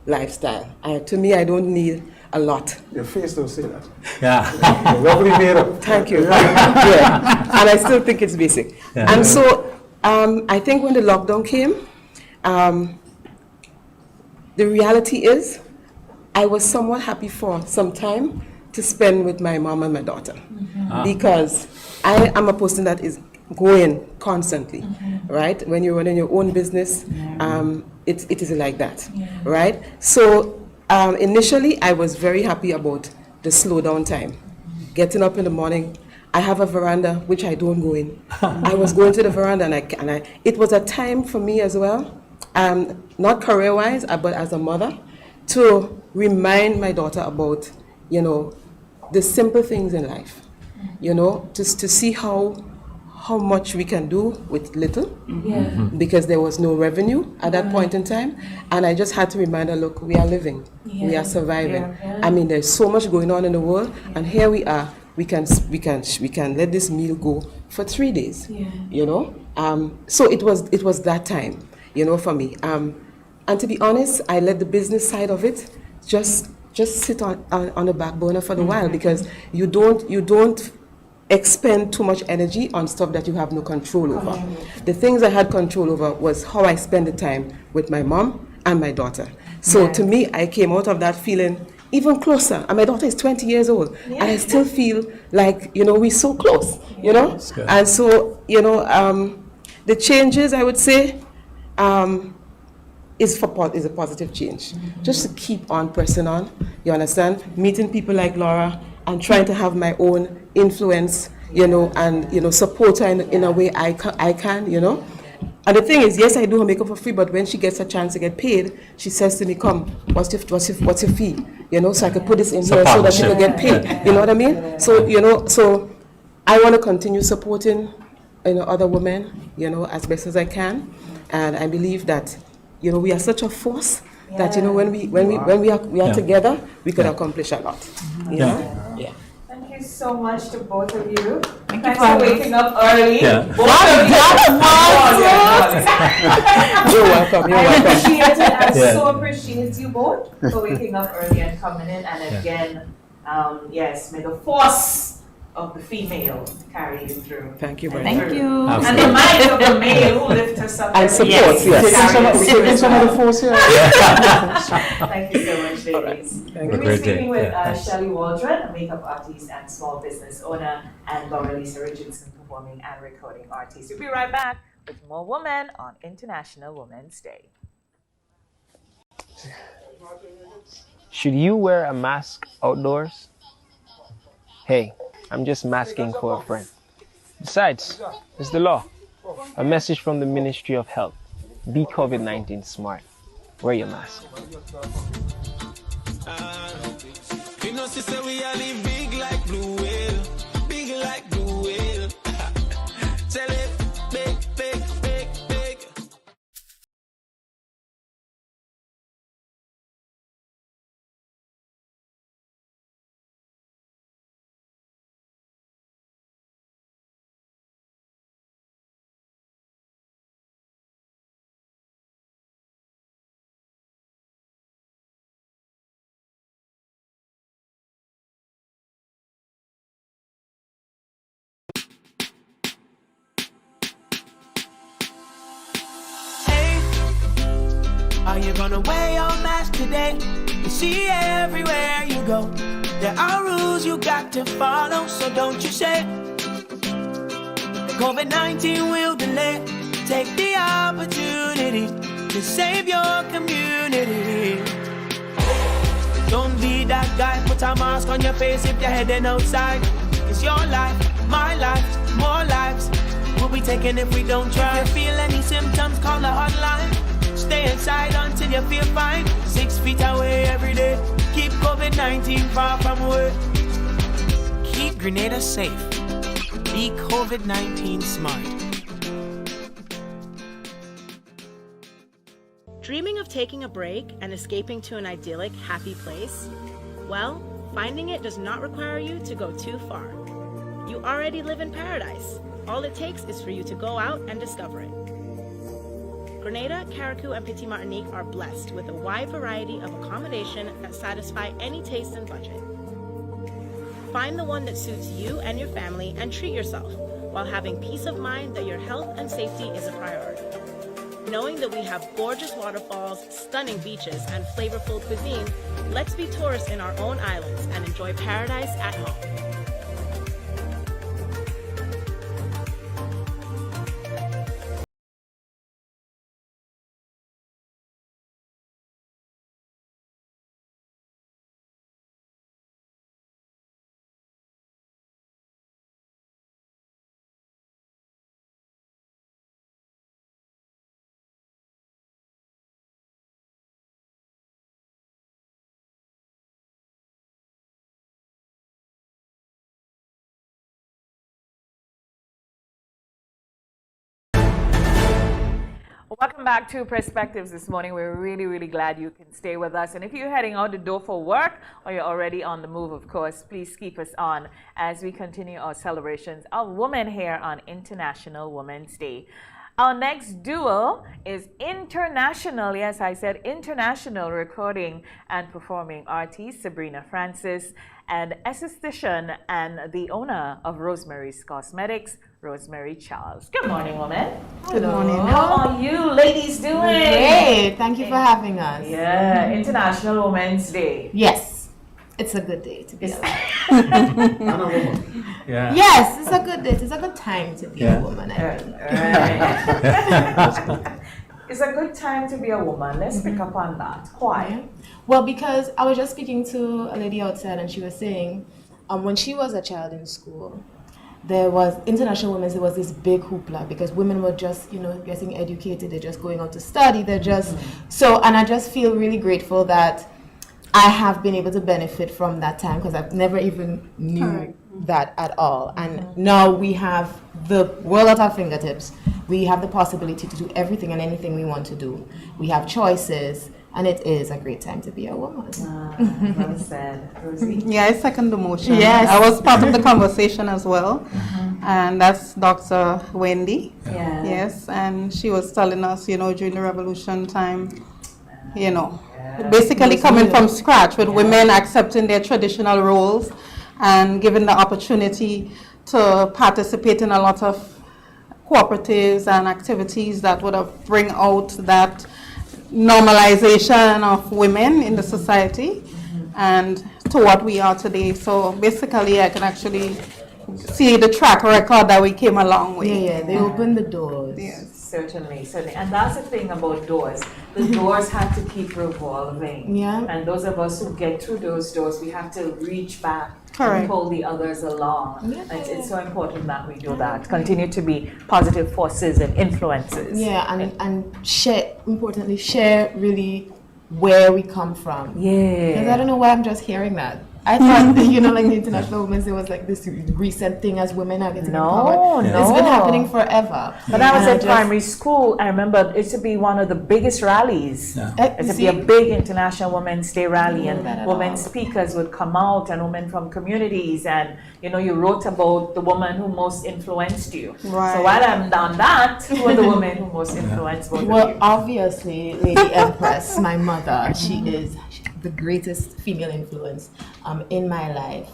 lifestyle. To me, I don't need a lot. Your face don't say that. Yeah. Lovely made up. Thank you. Yeah. And I still think it's basic. Yeah. And so I think when the lockdown came, the reality is I was somewhat happy for some time to spend with my mom and my daughter. Because I am a person that is going constantly, right? When you're running your own business, it is like that, right? So initially, I was very happy about the slow down time. Getting up in the morning, I have a veranda, which I don't go in. I was going to the veranda, and it was a time for me as well, not career-wise, but as a mother, to remind my daughter about, you know, the simple things in life, you know, just to see how much we can do with little, because there was no revenue at that point in time, and I just had to remind her, look, we are living, we are surviving. I mean, there's so much going on in the world, and here we are. We can let this meal go for 3 days, you know. So it was that time, you know, for me. And to be honest, I let the business side of it just sit on the back burner for a while, because you don't expend too much energy on stuff that you have no control over. The things I had control over was how I spend the time with my mom and my daughter. So to me, I came out of that feeling even closer. And my daughter is 20 years old, and I still feel like, you know, we're so close, you know? And so, you know, the changes, I would say, is a positive change. Just to keep on pressing on, you understand? Meeting people like Laura and trying to have my own influence, you know, and, you know, support her in a way I can, you know. And the thing is, yes, I do her makeup for free, but when she gets a chance to get paid, she says to me, come, what's your fee? You know, so I could put this in here so that she can get paid. You know what I mean? So, you know, so I want to continue supporting, you know, other women, you know, as best as I can. And I believe that, you know, we are such a force that, you know, when we are together, we could accomplish a lot. You know? Yeah. Thank you so much to both of you. Thanks for waking up early. Yeah. Both of you. You're welcome. You're welcome. I so appreciate you both for waking up early and coming in. And again, yes, may the force of the female carry you through. Thank you, Brenda. Thank you. And the might of the male who lift us up. And support, Taking some of the force here. Thank you so much, ladies. We'll be speaking with Shelley Waldron, a makeup artist and small business owner, and Lisa Richardson, performing and recording artist. We'll be right back with more women on International Women's Day. Should you wear a mask outdoors? Hey, I'm just masking for a friend. Besides, it's the law. A message from the Ministry of Health. Be COVID-19 smart. Wear your mask. You know, sister, we are live big like blue whale. Big like blue whale. Tell it, big, big, big, big. Are you gonna wear your mask today? You see everywhere you go. There are rules you got to follow, so don't you say COVID-19 will delay. Take the opportunity to save your community. Don't be that guy, put a mask on your face if you're heading outside. It's your life, my life, more lives we'll be taking if we don't try. If you feel any symptoms, call the hotline. Stay inside until you feel fine. 6 feet away every day. Keep COVID-19 far from away. Keep Grenada safe. Be COVID-19 smart. Dreaming of taking a break and escaping to an idyllic, happy place? Well, finding it does not require you to go too far. You already live in paradise. All it takes is for you to go out and discover it. Grenada, Carriacou, and Petite Martinique are blessed with a wide variety of accommodation that satisfy any taste and budget. Find the one that suits you and your family and treat yourself while having peace of mind that your health and safety is a priority. Knowing that we have gorgeous waterfalls, stunning beaches, and flavorful cuisine, let's be tourists in our own islands and enjoy paradise at home. Welcome back to Perspectives this morning. We're really glad you can stay with us. And if you're heading out the door for work or you're already on the move, of course, please keep us on as we continue our celebrations of women here on International Women's Day. Our next duo is international, yes, I said international recording and performing artist Sabrina Francis and esthetician and the owner of Rosemarie's Cosmetics, Rosemarie Charles. Good morning, woman. Good morning. How are you ladies doing? Great. Thank you for having us. Yeah, International Women's Day. Yes. It's a good day to be alive. Yeah. Yes, it's a good day. It's a good time to be a woman, I think. Right. It's a good time to be a woman. Let's pick up on that. Why? Well, because I was just speaking to a lady outside and she was saying when she was a child in school, there was International Women's Day was this big hoopla because women were just, getting educated, they're just going out to study, they're just, so, and I just feel really grateful that I have been able to benefit from that time because I've never even knew that at all. And now we have the world at our fingertips. We have the possibility to do everything and anything we want to do. We have choices, and it is a great time to be a woman. Well said. Rosie? Yeah, I second the motion. Yes. I was part of the conversation as well. And that's Dr. Wendy. Yeah. Yes, and she was telling us, during the revolution time, basically coming from scratch with women accepting their traditional roles and given the opportunity to participate in a lot of cooperatives and activities that would have bring out that normalization of women in the society and to what we are today. So basically I can actually see the track record that we came along with. Yeah, they opened the doors. Yes. Certainly. And that's the thing about doors. The doors have to keep revolving. Yeah. And those of us who get through those doors, we have to reach back Correct. and pull the others along. Yeah. It's so important that we do that. Continue to be positive forces and influences. Yeah, and share, importantly, share really where we come from. Because I Yeah. don't know why I'm just hearing that. I thought, like the International Women's Day was like this recent thing as women are getting empowered. No. It's been happening forever. When I was And in primary school, I remember it to be one of the biggest rallies. It to be a big International Women's Day rally, and women speakers would come out, and women from communities, and you wrote about the woman who most influenced you. Right. So while I'm done that, who are the women who most influenced both of Well, you? obviously, Lady Empress, my mother, she is the greatest female influence in my life.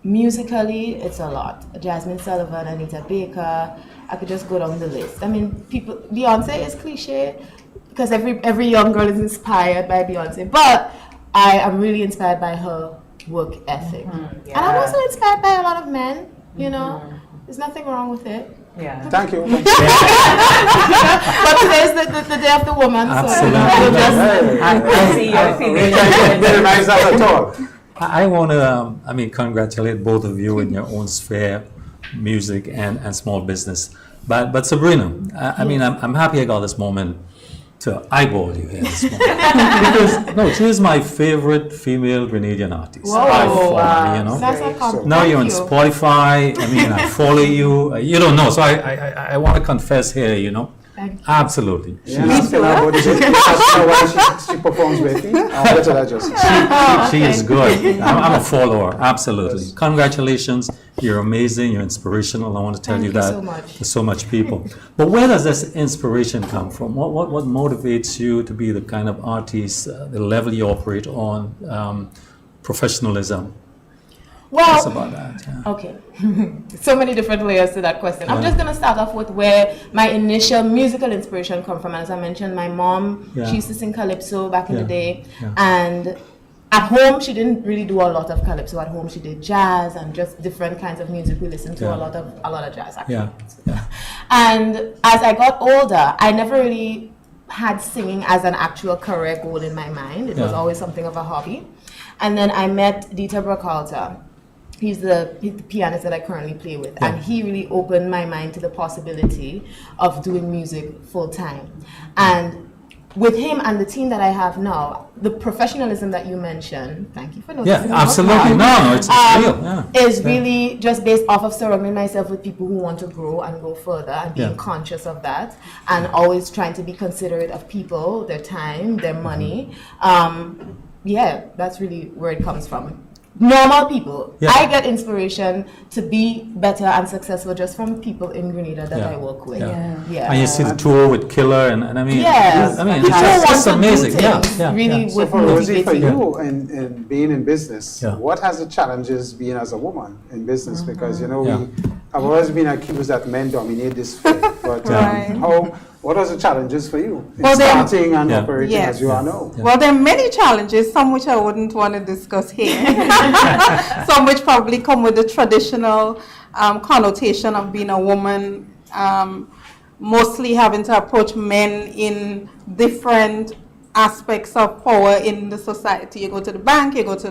Musically, it's a lot. Jasmine Sullivan, Anita Baker, I could just go down the list. I mean, Beyonce is cliche because every young girl is inspired by Beyonce, but I am really inspired by her work ethic. And I'm also inspired by a lot of men, there's nothing wrong with it. Yeah. Thank you. But today's the day of the woman, Absolutely. so I see your feelings. Minimize that at all. I want to, congratulate both of you in your own sphere, music and small business. But Sabrina, I'm happy I got this moment to eyeball you here this morning. Because, she is my favorite female Grenadian artist. By far, That's a compliment. Now you're on Thank you. Spotify, I follow you. You don't know, so I want to confess here, Absolutely. Yeah, ask her about it. She performs with me. I'll let her just. She is good. I'm a follower, absolutely. Yes. Congratulations, you're amazing, you're inspirational. I want to tell you that to so much people. But where does this inspiration come from? What motivates you to be the kind of artist, the level you operate on, professionalism? Well, it's about that. Yeah. Okay. So many different layers to that question. I'm just going to start off with where my initial musical inspiration come from. As I mentioned, my mom, she used to sing calypso back in the day. Yeah. And at home, she didn't really do a lot of calypso. At home, she did jazz and just different kinds of music. We listened to a lot of jazz, actually. Yeah. And as I got older, I never really had singing as an actual career goal in my mind. It was always something of a hobby. And then I met Dieter Brockhalter. He's the pianist that I currently play with, and he really opened my mind to the possibility of doing music full time. And with him and the team that I have now, the professionalism that you mentioned, thank you for noticing. Yeah, absolutely. No, it's real. Yeah. Is really just based off of surrounding myself with people who want to grow and go further and being conscious of that and always trying to be considerate of people, their time, their money. That's really where it comes from. Normal people. I get inspiration to be better and successful just from people in Grenada that I work with. And you see the tour with Killer, and it's just amazing. Really So for Rosie, for you in being in business, what has the challenges been as a woman in business? Because we have always been accused that men dominate this field. But what are the challenges for you in starting and operating as you are now? Well, there are many challenges, some which I wouldn't want to discuss here. Some which probably come with the traditional connotation of being a woman, mostly having to approach men in different aspects of power in the society. You go to the bank, you go to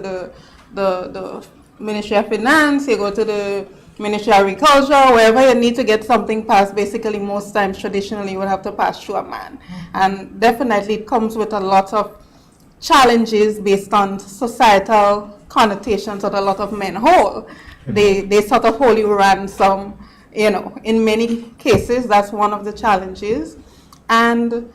the Ministry of Finance, you go to the Ministry of Agriculture, wherever you need to get something passed, basically most times traditionally you would have to pass through a man. And definitely it comes with a lot of challenges based on societal connotations that a lot of men hold. They sort of hold you ransom, you know, in many cases that's one of the challenges. And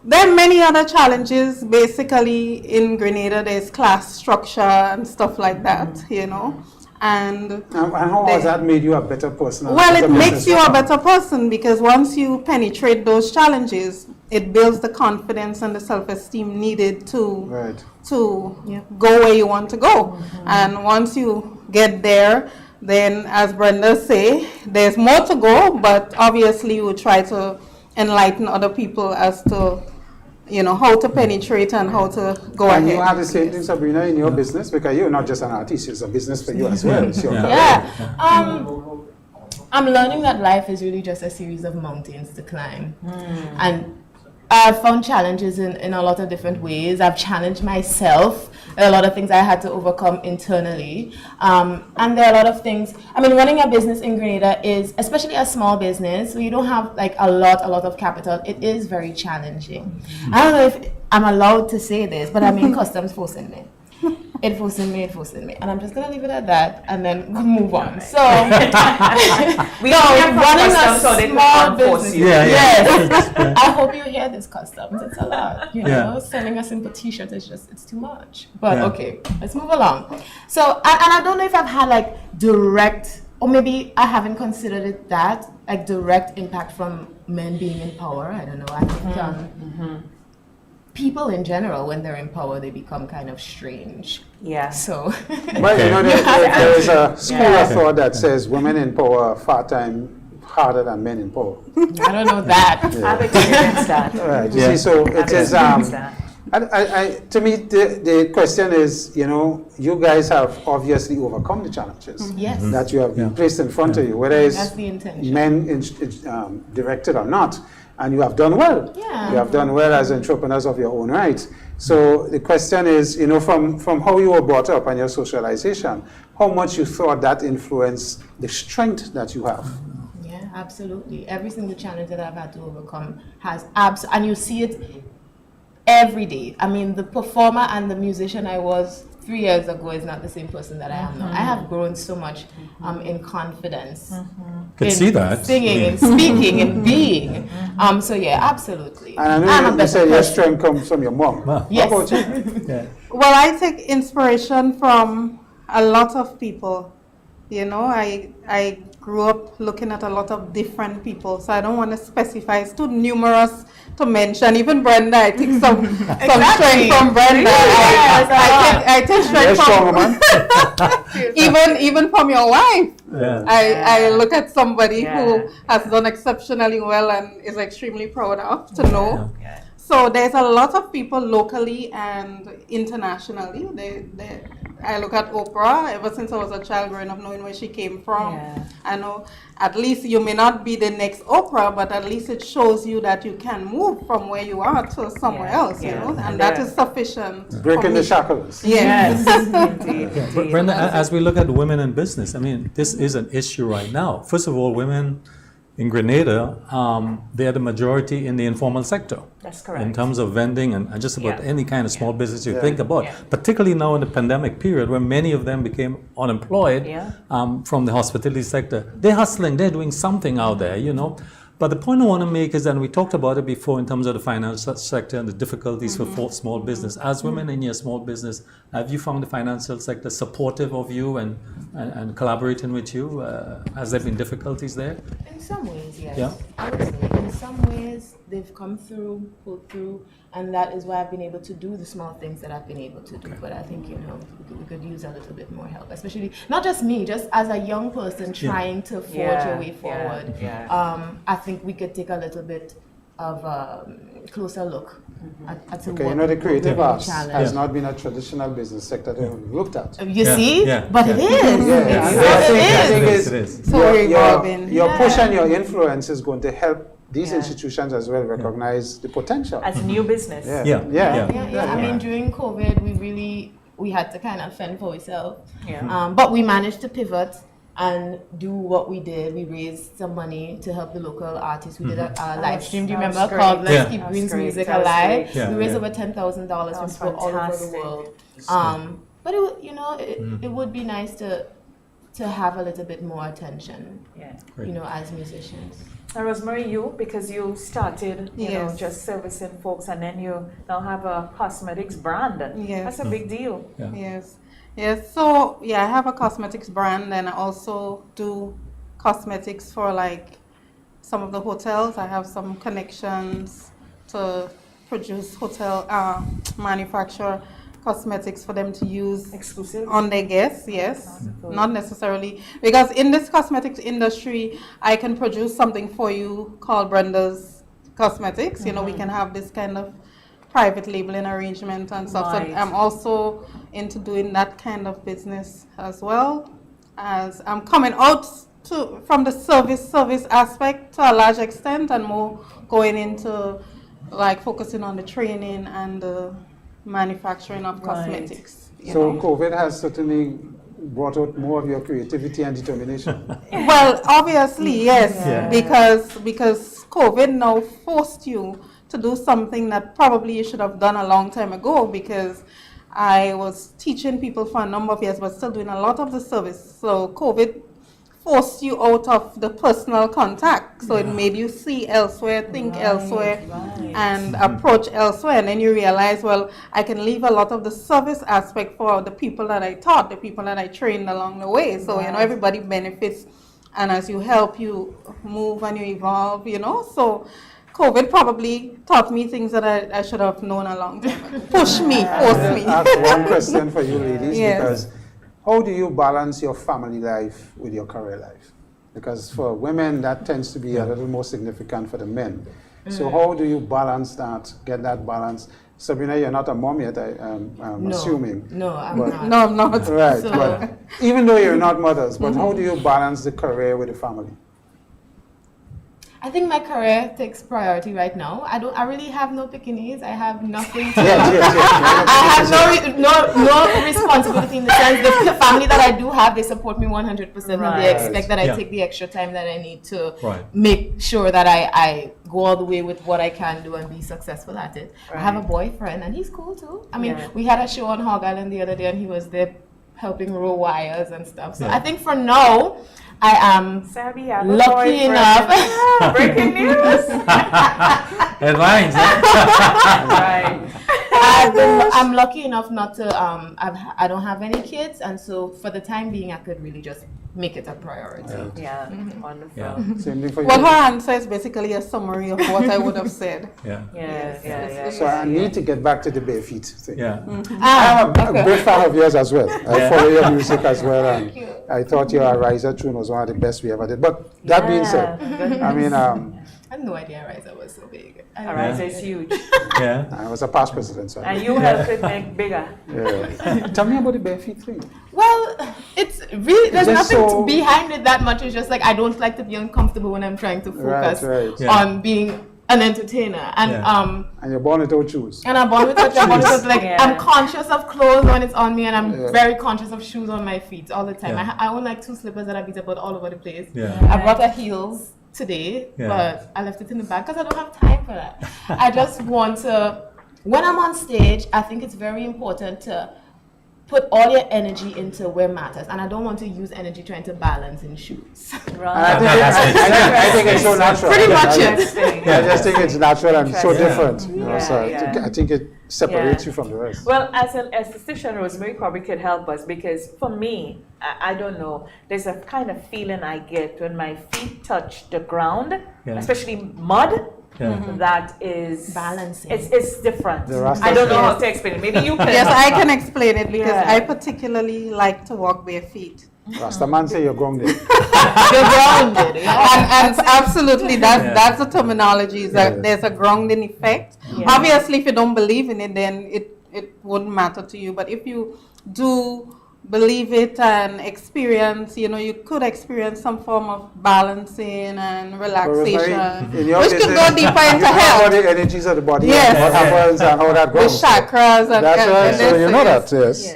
there are many other challenges. Basically in Grenada there's class structure and stuff like that, you know. And how has that made you a better person? Well, it makes you a better person because once you penetrate those challenges, it builds the confidence and the self-esteem needed to go where you want to go. And once you get there, then as Brenda say, there's more to go, but obviously you try to enlighten other people as to, you know, how to penetrate and how to go ahead. And you have the same thing, Sabrina, in your business, because you're not just an artist, it's a business for you as well. It's your career. I'm learning that life is really just a series of mountains to climb. And I've found challenges in a lot of different ways. I've challenged myself. There are a lot of things I had to overcome internally. And there are a lot of things, I mean, running a business in Grenada is, especially a small business, so you don't have like a lot of capital, it is very challenging. I don't know if I'm allowed to say this, but I mean, customs forcing me. It forcing me. And I'm just going to leave it at that and then move on. So, we are running a small business. Yes. I hope you hear this, customs. It's a lot. You know, sending a simple t-shirt is just, it's too much. But okay, let's move along. So, and I don't know if I've had like direct, or maybe I haven't considered it that, like direct impact from men being in power. I don't know. I think people in general, when they're in power, they become kind of strange. Yeah. So. But you know, there is a school of thought that says women in power are far time harder than men in power. I don't know that. I've experienced that. Right. You see, so it is. To me, the question is, you know, you guys have obviously overcome the challenges that you have been placed in front of you, whether it's men directed or not. And you have done well. Yeah. You have done well as entrepreneurs of your own right. So the question is, you know, from how you were brought up and your socialization, how much you thought that influenced the strength that you have? Yeah, absolutely. Every single challenge that I've had to overcome has and you see it every day. I mean, the performer and the musician I was 3 years ago is not the same person that I am now. I have grown so much in confidence. Could see that. Singing and speaking and being. So yeah, absolutely. And I know you said your strength comes from your mom. Yes. How about you? Well, I take inspiration from a lot of people. You know, I grew up looking at a lot of different people, so I don't want to specify. It's too numerous to mention. Even Brenda, I take some strength from Brenda. I take strength from even from your wife. I look at somebody who has done exceptionally well and is extremely proud of to know. So there's a lot of people locally and internationally. I look at Oprah ever since I was a child growing up, knowing where she came from. I know at least you may not be the next Oprah, but at least it shows you that you can move from where you are to somewhere else, you know, and that is sufficient. Breaking the shackles. Yes. Indeed. Brenda, as we look at women in business, I mean, this is an issue right now. First of all, women in Grenada, they're the majority in the informal sector. That's correct. In terms of vending and just about any kind of small business you think about, particularly now in the pandemic period where many of them became unemployed from the hospitality sector. They're hustling, they're doing something out there, you know. But the point I want to make is, and we talked about it before in terms of the financial sector and the difficulties for small business. As women in your small business, have you found the financial sector supportive of you and collaborating with you? Has there been difficulties there? In some ways, yes. Yeah. I would say in some ways they've come through, pulled through, and that is why I've been able to do the small things that I've been able to do. But I think, you know, we could use a little bit more help, especially not just me, just as a young person trying to forge a way forward. I think we could take a little bit of a closer look at you know, the creative arts has not been a traditional business sector that we've looked at. You see? But it is. It is. So your push and your influence is going to help these institutions as well recognize the potential. As a new business. I mean, during COVID, we had to kind of fend for ourselves. But we managed to pivot and do what we did. We raised some money to help the local artists. We did a live stream, do you remember, called Let's Keep Green's Music Alive. We raised over $10,000 from people all over the world. But it, you know, it would be nice to have a little bit more attention, you know, as musicians. Now, Rosemarie, you, because you started, you know, just servicing folks, and then you now have a cosmetics brand. That's a big deal. Yes, so I have a cosmetics brand, and I also do cosmetics for like some of the hotels. I have some connections to produce hotel manufacture cosmetics for them to use exclusive on their guests. Not necessarily, because in this cosmetics industry I can produce something for you called Brenda's Cosmetics. You know, we can have this kind of private labeling arrangement and stuff. So I'm also into doing that kind of business as well, as I'm coming out from the service aspect to a large extent, and more going into like focusing on the training and the manufacturing of cosmetics. So COVID has certainly brought out more of your creativity and determination. Well, obviously, yes, because COVID now forced you to do something that probably you should have done a long time ago, because I was teaching people for a number of years but still doing a lot of the service. So COVID forced you out of the personal contact, so it made you see elsewhere, think elsewhere, and approach elsewhere, and then you realize, well, I can leave a lot of the service aspect for the people that I taught, the people that I trained along the way. So you know, everybody benefits, and as you help, you move and you evolve, you know. So COVID probably taught me things that I should have known a long time ago. Forced me. I have one question for you ladies, because how do you balance your family life with your career life? Because for women, that tends to be a little more significant for the men. So how do you balance that, get that balance? Sabrina, you're not a mom yet, I'm assuming. No, I'm but, not. No, I'm not. Right, but even though you're not mothers, but how do you balance the career with the family? I think my career takes priority right now. I really have no pickiness. I have nothing to I have no responsibility, in the sense the family that I do have, they support me 100%, and they expect that I take the extra time that I need to make sure that I go all the way with what I can do and be successful at it. I have a boyfriend, and he's cool too. I mean, we had a show on Hog Island the other day, and he was there helping row wires and stuff. So I think for now, I am lucky enough. Breaking news. Headlines. I'm lucky enough not to. I don't have any kids, and so for the time being, I could really just make it a priority. Wonderful. Same thing for you. Well, her answer is basically a summary of what I would have said. So I need to get back to the bare feet thing. I'm a great fan of yours as well. I follow your music as well, and I thought your Ariza tune was one of the best we ever did. But that being said, I mean, I had no idea Ariza was so big. Ariza is huge. I was a past president, so. And you helped it make bigger. Tell me about the bare feet thing. Well, it's really, there's nothing behind it that much. It's just like I don't like to be uncomfortable when I'm trying to focus on being an entertainer. And you're born without shoes. And I'm born without shoes. Like I'm conscious of clothes when it's on me, and I'm very conscious of shoes on my feet all the time. I own like 2 slippers that I beat about all over the place. I brought a heels today, but I left it in the bag because I don't have time for that. I just want to, when I'm on stage, I think it's very important to put all your energy into where matters, and I don't want to use energy trying to balance in shoes. I think it's so natural. Pretty much I just think it's natural and so different. So I think it separates you from the rest. Well, as an esthetician, Rosemarie probably could help us, because for me, I don't know, there's a kind of feeling I get when my feet touch the ground, especially mud. That is balancing. It's different. I don't know how to explain it. Maybe you can. Yes, I can explain it, because I particularly like to walk bare feet. Rastaman say you're grounded. You're grounded. And absolutely, that's the terminology. Is that there's a grounding effect. Obviously, if you don't believe in it, then it wouldn't matter to you. But if you do believe it and experience, you could experience some form of balancing and relaxation, which could go deeper into health. All the energies of the body, what happens and how that goes. The chakras. That's right. So you know that,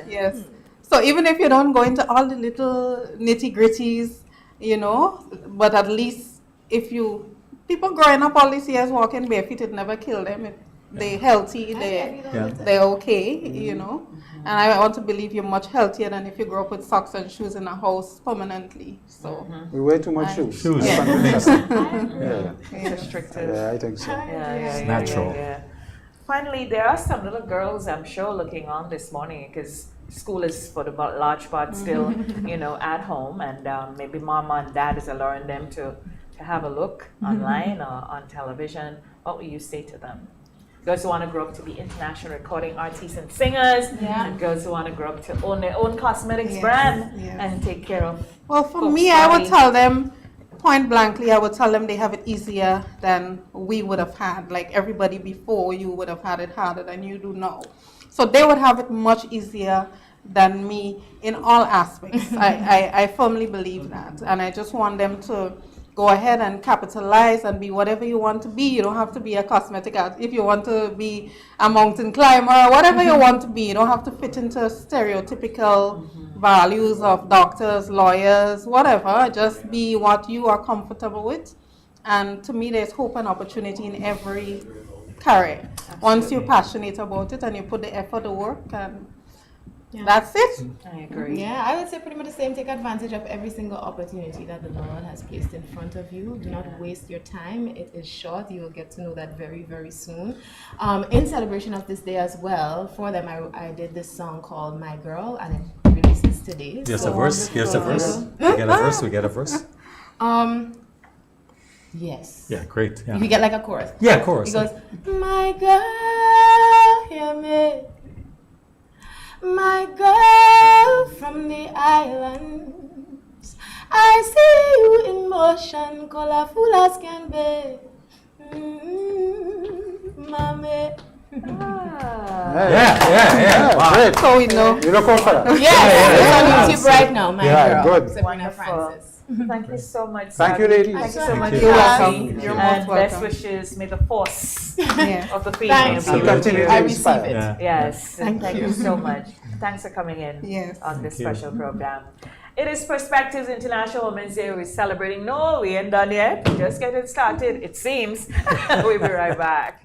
yes. So even if you don't go into all the little nitty-gritties, you know, but at least if you, people growing up all these years walking barefoot, it never killed them. They're healthy, they're okay, you know. And I want to believe you're much healthier than if you grow up with socks and shoes in a house permanently. So we wear too much shoes. Shoes. Yeah. Restrictive. Yeah, I think so. It's natural. Finally, there are some little girls, I'm sure, looking on this morning because school is for the large part still, you know, at home, and maybe mama and dad is allowing them to have a look online or on television. What will you say to them? Girls who want to grow up to be international recording artists and singers, and girls who want to grow up to own their own cosmetics brand and take care of. Well, for me, I would tell them point blankly, I would tell them they have it easier than we would have had. Like everybody before you would have had it harder than you do now. So they would have it much easier than me in all aspects. I firmly believe that. And I just want them to go ahead and capitalize and be whatever you want to be. You don't have to be a cosmetic artist. If you want to be a mountain climber, whatever you want to be, you don't have to fit into stereotypical values of doctors, lawyers, whatever. Just be what you are comfortable with. And to me, there's hope and opportunity in every career. Once you're passionate about it and you put the effort, the work, and that's it. I agree. Yeah, I would say pretty much the same. Take advantage of every single opportunity that the Lord has placed in front of you. Do not waste your time. It is short. You will get to know that very, very soon. In celebration of this day as well, for them, I did this song called My Girl, and it releases today. Here's a verse. Here's a verse. We get a verse. We get a verse. Yes. Yeah, great. Yeah. You get like a chorus. Yeah, chorus. He goes, my girl, hear me. My girl from the islands, I see you in motion, colorful as can be. Mommy. Yeah. Wow. Great. So we know. You look out for that. Yes, it's on YouTube right now, My Girl. Good. Sabrina Francis. Thank you so much. Thank you, ladies. Thank you so much. You're welcome. You're And most best welcome. wishes. May the force Yeah. of the female Thanks. be with Continue you. to I receive inspire. it. Yeah. Yes. Thank you you. so much. Thanks for coming in Yes. on this Thank you. special program. It is Perspectives International Women's Day. We're celebrating. No, we ain't done yet. Just getting started, it seems. We'll be right back.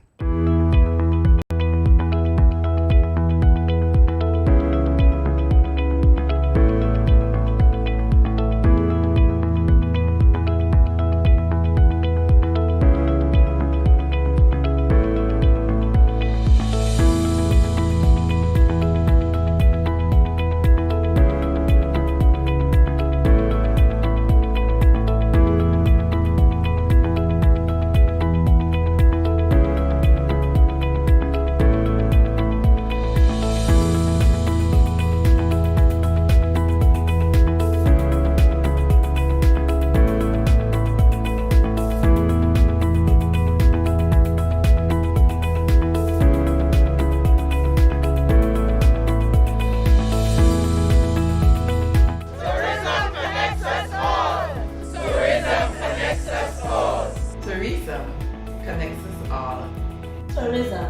Tourism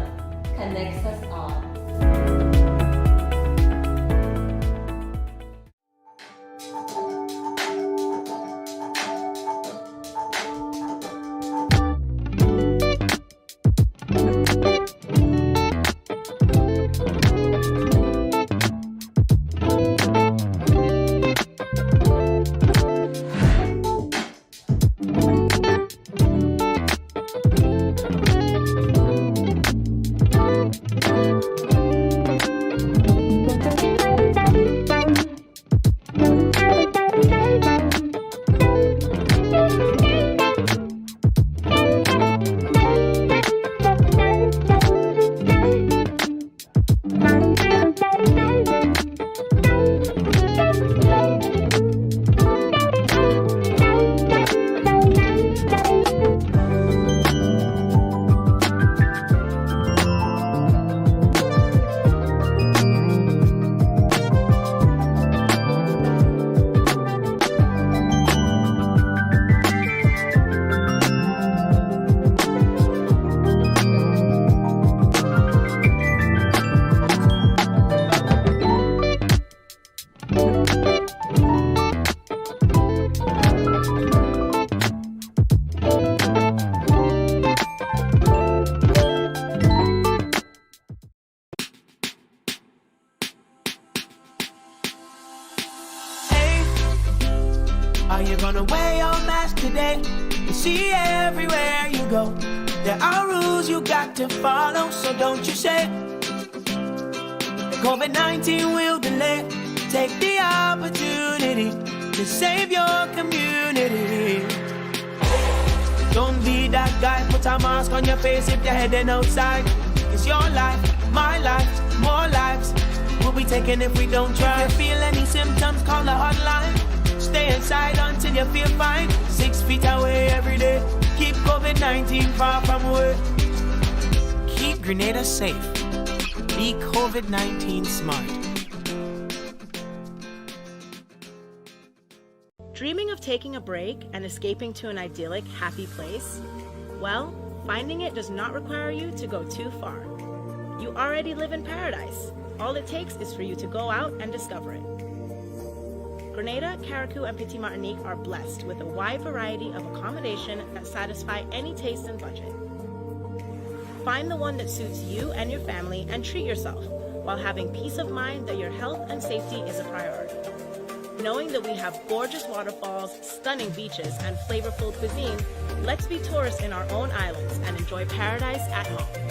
connects us all. day. You see everywhere you go, there are rules you got to follow, so don't you say COVID-19 will delay. Take the opportunity to save your community. Don't be that guy, put a mask on your face if you're heading outside. It's your life, my life, more lives will be taken if we don't try. If you feel any symptoms, call the hotline. Stay inside until you feel fine. 6 feet away every day. Keep COVID-19 far from away. Keep Grenada safe. Be COVID-19 smart. Dreaming of taking a break and escaping to an idyllic, happy place? Well, finding it does not require you to go too far. You already live in paradise. All it takes is for you to go out and discover it. Grenada, Carriacou, and Petite Martinique are blessed with a wide variety of accommodation that satisfy any taste and budget. Find the one that suits you and your family and treat yourself while having peace of mind that your health and safety is a priority. Knowing that we have gorgeous waterfalls, stunning beaches, and flavorful cuisine, let's be tourists in our own islands and enjoy paradise at home.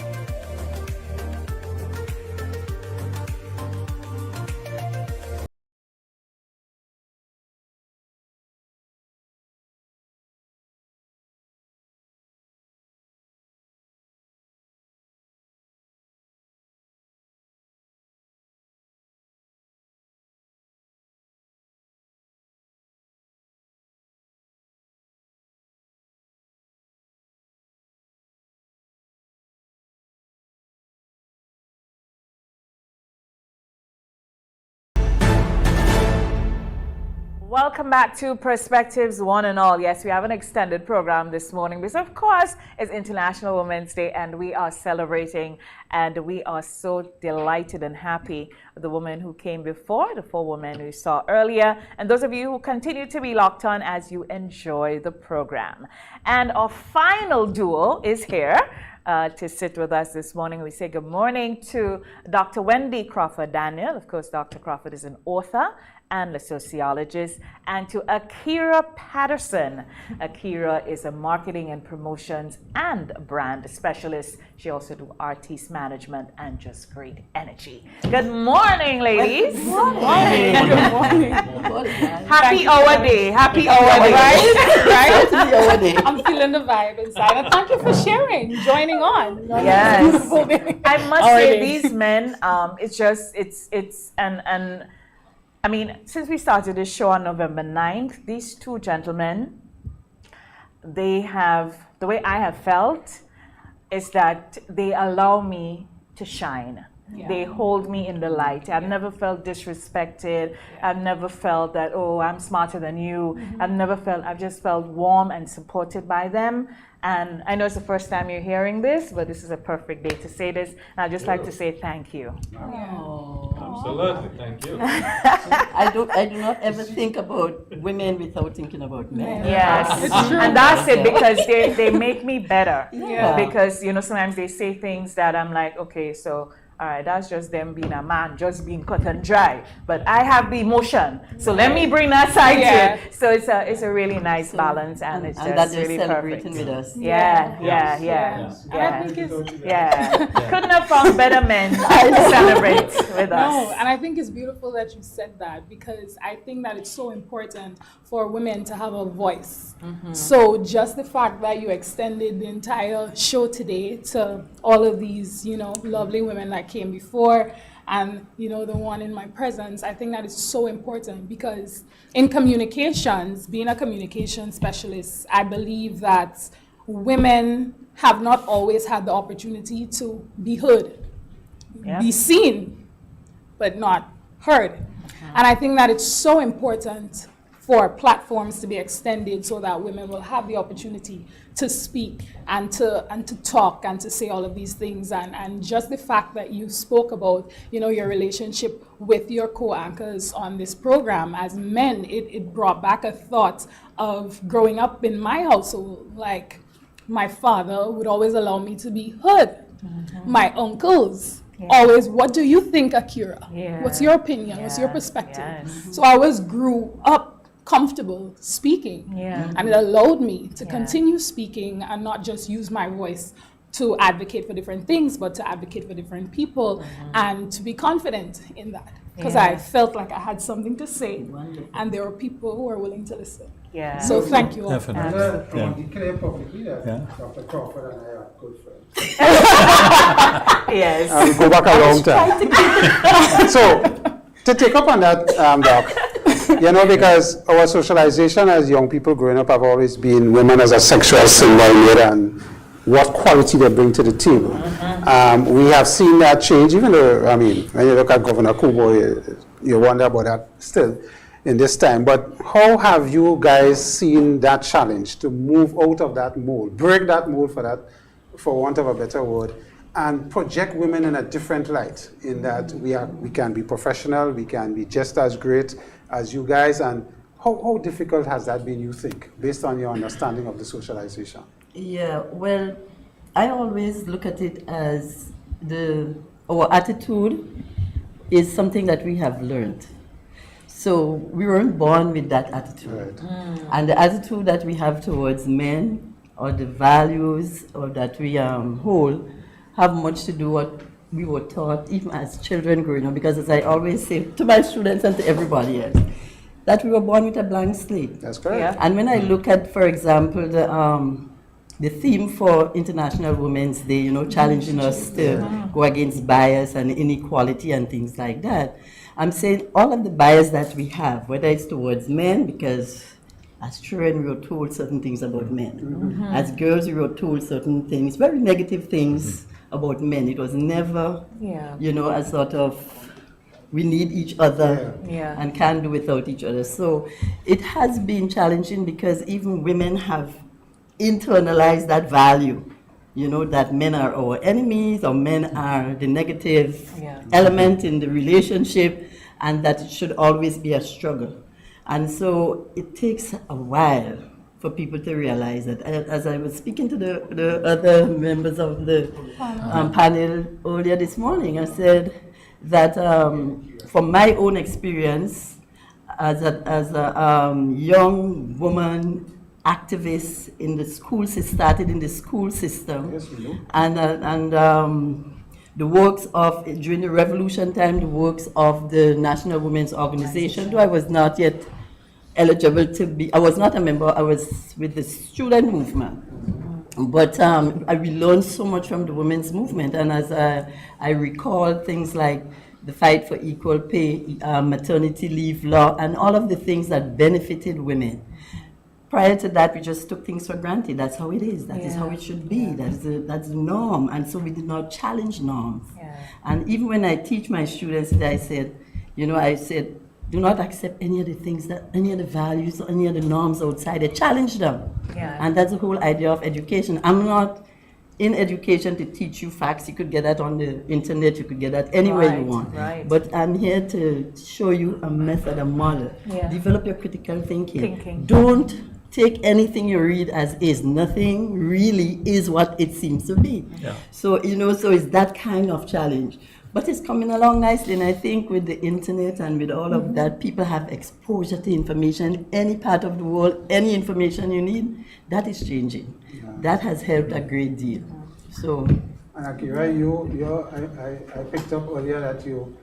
Welcome back to Perspectives One and All. Yes, we have an extended program this morning because, of course, it's International Women's Day and we are celebrating, and we are so delighted and happy with the women who came before, the 4 women we saw earlier, and those of you who continue to be locked on as you enjoy the program. And our final duo is here to sit with us this morning. We say good morning to Dr. Wendy Crawford Daniel. Of course, Dr. Crawford is an author and a sociologist, and to Akiera Paterson. Akiera is a marketing and promotions and brand specialist. She also does artist management and just great energy. Good morning, ladies. Good morning. Good morning. Happy hour day. Happy hour day. Right? Happy day. I'm feeling the vibe inside. And thank you for sharing, joining on. Yes. Beautiful day. I must say, these men, I mean, since we started this show on November 9th, these 2 gentlemen, they have, the way I have felt is that they allow me to shine. Yeah. They hold me in the light. I've never felt disrespected. I've never felt that, oh, I'm smarter than you. I've just felt warm and supported by them. And I know it's the first time you're hearing this, but this is a perfect day to say this. And I'd just like to say thank you. Oh. Absolutely, thank you. I do not ever think about women without thinking about men. Yes, and that's it, because they make me better. Yeah. Because, you know, sometimes they say things that I'm like, okay, so all right, that's just them being a man, just being cut and dry. But I have the emotion, so let me bring that side to it. So it's a really nice balance, and it's just that really celebrating perfect. With us. Yeah. I think Couldn't have found better men to celebrate with us. No, and I think it's beautiful that you said that, because I think that it's so important for women to have a voice. So just the fact that you extended the entire show today to all of these, you know, lovely women that came before, and, you know, the one in my presence, I think that is so important, because in communications, being a communication specialist, I believe that women have not always had the opportunity to be heard, be seen, but not heard. And I think that it's so important for platforms to be extended so that women will have the opportunity to speak and to talk and to say all of these things. And just the fact that you spoke about, you know, your relationship with your co-anchors on this program as men, it brought back a thought of growing up in my household. Like, my father would always allow me to be heard. My uncles always, what do you think, Akiera? What's your opinion? What's your perspective? So I always grew up comfortable speaking. Yeah. And it allowed me to continue speaking and not just use my voice to advocate for different things, but to advocate for different people and to be confident in that. Because I felt like I had something to say, and there were people who were willing to listen. Yeah. So thank you all. Definitely. I want to declare publicly that Dr. Crawford and I are good friends. Yes. And we go back a long time. So, to take up on that, Doc, you know, because our socialization as young people growing up have always been women as a sexual symbol and what quality they bring to the table. We have seen that change, even though, I mean, when you look at Governor Kubo, you wonder about that still in this time. But how have you guys seen that challenge to move out of that mold, break that mold for want of a better word, and project women in a different light, in that we can be professional, we can be just as great as you guys, and how difficult has that been, you think, based on your understanding of the socialization? Yeah, well, I always look at it as our attitude is something that we have learned. So we weren't born with that attitude. Right. And the attitude that we have towards men, or the values or that we hold, have much to do what we were taught even as children growing up. Because as I always say to my students and to everybody else, that we were born with a blank slate. That's correct. Yeah. And when I look at, for example, the theme for International Women's Day, you know, challenging us to go against bias and inequality and things like that, I'm saying all of the bias that we have, whether it's towards men, because as children we were told certain things about men. As girls we were told certain things, very negative things about men. It was never, you know, a sort of, we need each other and can't do without each other. So it has been challenging because even women have internalized that value, you know, that men are our enemies or men are the negative element in the relationship, and that it should always be a struggle. And so it takes a while for people to realize that. As I was speaking to the other members of the panel earlier this morning, I said that from my own experience as a young woman activist in the school, started in the school system, and the works of, during the revolution time, the works of the National Women's Organization, though I was not yet eligible to be, I was not a member, I was with the student movement. But we learned so much from the women's movement, and as I recall things like the fight for equal pay, maternity leave law, and all of the things that benefited women. Prior to that, we just took things for granted. That's how it is. That is how it should be. That's the norm. And so we did not challenge norms. And even when I teach my students, I said, do not accept any of the things, any of the values, or any of the norms outside. I challenge them. And that's the whole idea of education. I'm not in education to teach you facts. You could get that on the internet. You could get that anywhere you want. But I'm here to show you a method, a model. Develop your critical thinking. Don't take anything you read as is. Nothing really is what it seems to be. So, so it's that kind of challenge. But it's coming along nicely, and I think with the internet and with all of that, people have exposure to information. Any part of the world, any information you need, that is changing. That has helped a great deal. So. And Akiera, I picked up earlier that you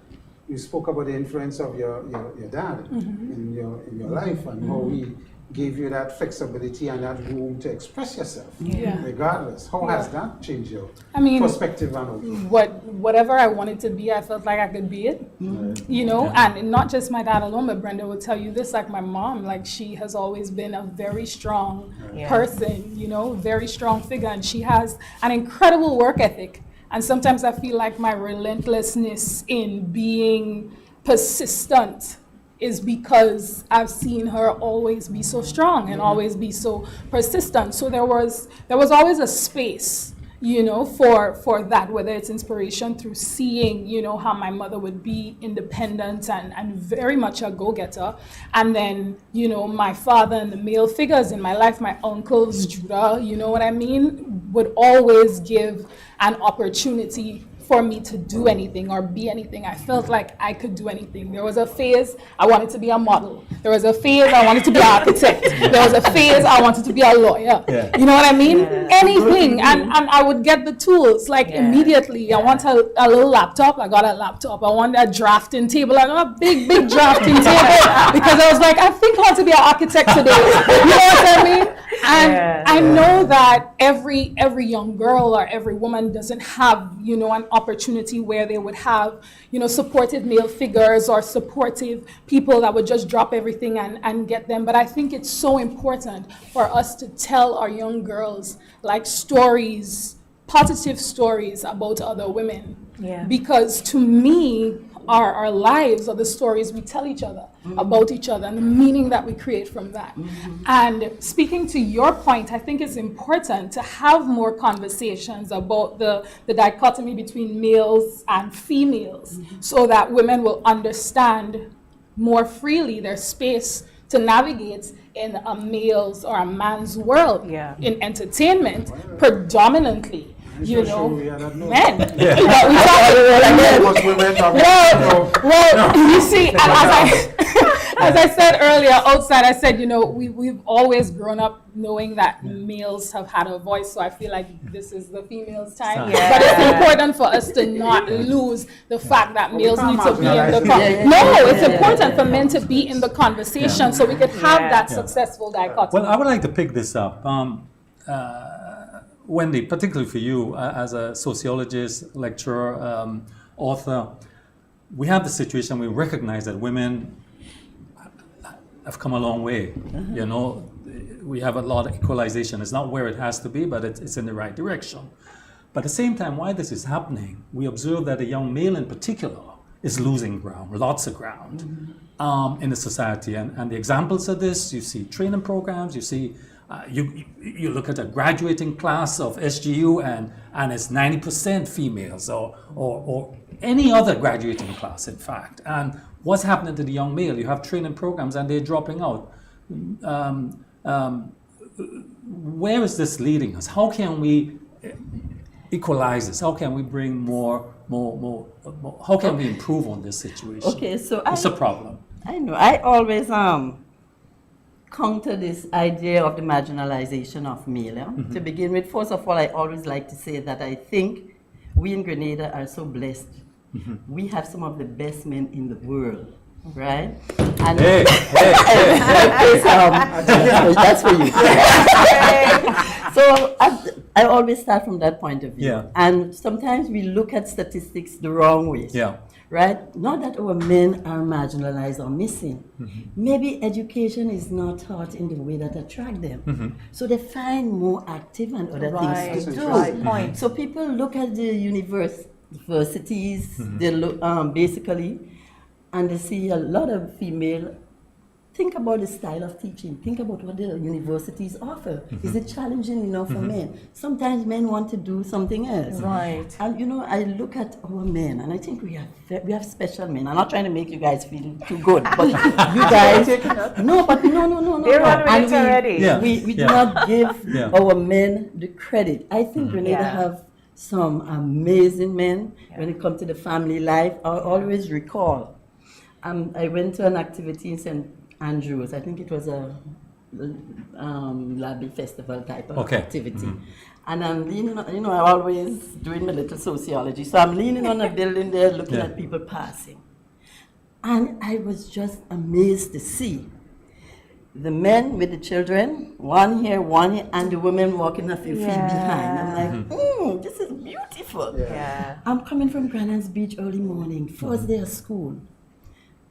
spoke about the influence of your dad in your life, and how he gave you that flexibility and that room to express yourself, regardless. How has that changed your perspective on whatever I wanted to be, I felt like I could be it. And not just my dad alone, but Brenda will tell you this, like my mom, like she has always been a very strong person, very strong figure, and she has an incredible work ethic. And sometimes I feel like my relentlessness in being persistent is because I've seen her always be so strong and always be so persistent. So there was always a space, for that, whether it's inspiration through seeing, how my mother would be independent and very much a go-getter. And then, my father and the male figures in my life, my uncles, Judah, would always give an opportunity for me to do anything or be anything. I felt like I could do anything. There was a phase I wanted to be a model. There was a phase I wanted to be an architect. There was a phase I wanted to be a lawyer. Yeah. You know what I mean? Anything. And I would get the tools like immediately. I want a little laptop. I got a laptop. I want a drafting table. I got a big drafting table because I was like, I think I want to be an architect today. You know what I mean? And I know that every young girl or every woman doesn't have, you know, an opportunity where they would have, you know, supportive male figures or supportive people that would just drop everything and get them. But I think it's so important for us to tell our young girls like stories, positive stories about other women. Yeah. Because to me, our lives are the stories we tell each other about each other and the meaning that we create from that. And speaking to your point, I think it's important to have more conversations about the dichotomy between males and females so that women will understand more freely their space to navigate in a male's or a man's world. In entertainment, predominantly. You know, men. But we well, you see, and as I said earlier, outside, I said, you know, we've always grown up knowing that males have had a voice, so I feel like this is the females' time. But it's important for us to not lose the fact that males need to be in the conversation. No, it's important for men to be in the conversation so we could have that successful dichotomy. Well, I would like to pick this up. Wendy, particularly for you as a sociologist, lecturer, author, we have the situation, we recognize that women have come a long way. You know, we have a lot of equalization. It's not where it has to be, but it's in the right direction. But at the same time, while this is happening, we observe that a young male in particular is losing ground, lots of ground in the society. And the examples of this, you see training programs, you see you look at a graduating class of SGU and it's 90% females or any other graduating class, in fact. And what's happening to the young male? You have training programs and they're dropping out. Where is this leading us? How can we equalize this? How can we bring more how can we improve on this situation? Okay, so it's a problem. I know. I always counter this idea of the marginalization of male. To begin with, first of all, I always like to say that I think we in Grenada are so blessed. We have some of the best men in the world, right? And that's for you. So I always start from that point of view. And sometimes we look at statistics the wrong way. Right? Not that our men are marginalized or missing. Maybe education is not taught in the way that attract them. So they find more active and other things to do. So people look at the universities, they look basically, and they see a lot of female. Think about the style of teaching. Think about what the universities offer. Is it challenging enough for men? Sometimes men want to do something else. And you know, I look at our men, and I think we have special men. I'm not trying to make you guys feel too good, but you guys, no. And we do not give our men the credit. I think Grenada have some amazing men when it comes to the family life. I always recall, I went to an activity in St. Andrews. I think it was a Labby festival type of activity. And I'm leaning on, you know, I'm always doing my little sociology. So I'm leaning on a building there looking at people passing. And I was just amazed to see the men with the children, one here, and the women walking a few feet behind. I'm like, this is beautiful. I'm coming from Granada's Beach early morning, first day of school.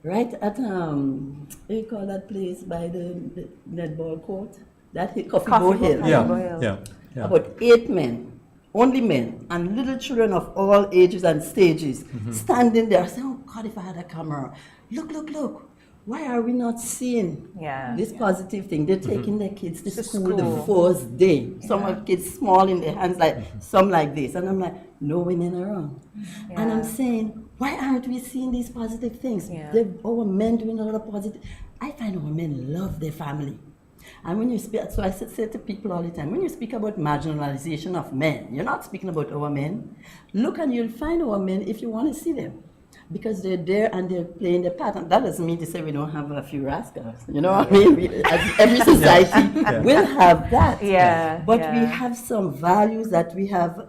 Right at, what do you call that place by the netball court? That Coffee Boat Hill. About 8 men, only men, and little children of all ages and stages, standing there saying, oh God, if I had a camera. Look. Why are we not seeing this positive thing? They're taking their kids to school the first day. Some of kids small in their hands, like some like this. And I'm like, no women around. And I'm saying, why aren't we seeing these positive things? Our men doing a lot of positive. I find our men love their family. And when you speak, so I say to people all the time, when you speak about marginalization of men, you're not speaking about our men. Look and you'll find our men if you want to see them. Because they're there and they're playing their part. And that doesn't mean to say we don't have a few rascals. You know what I mean? As every society will have that. But we have some values that we have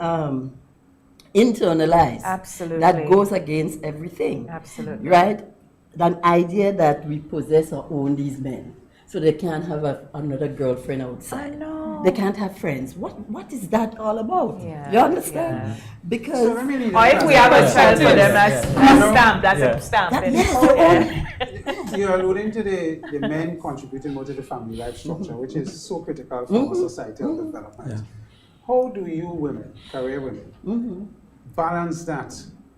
internalized. Absolutely. That goes against everything. Absolutely. Right? An idea that we possess or own these men. So they can't have another girlfriend outside. They can't have friends. What is that all about? You understand? Because or if we have a child for them as a stamp. You're alluding to the men contributing more to the family life structure, which is so critical for our societal development. How do you women, career women, balance that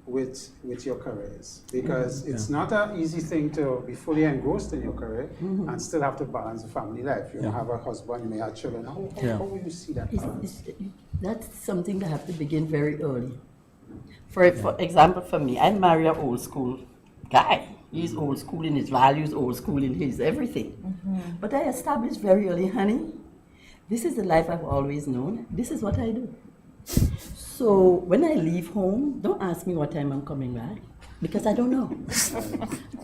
with your careers? Because it's not an easy thing to be fully engrossed in your career and still have to balance the family life. You don't have a husband, you may have children. How will you see that balance? That's something that have to begin very early. For example, for me, I marry an old school guy. He's old school in his values, old school in his everything. But I established very early, honey, this is the life I've always known. This is what I do. So when I leave home, don't ask me what time I'm coming back, because I don't know.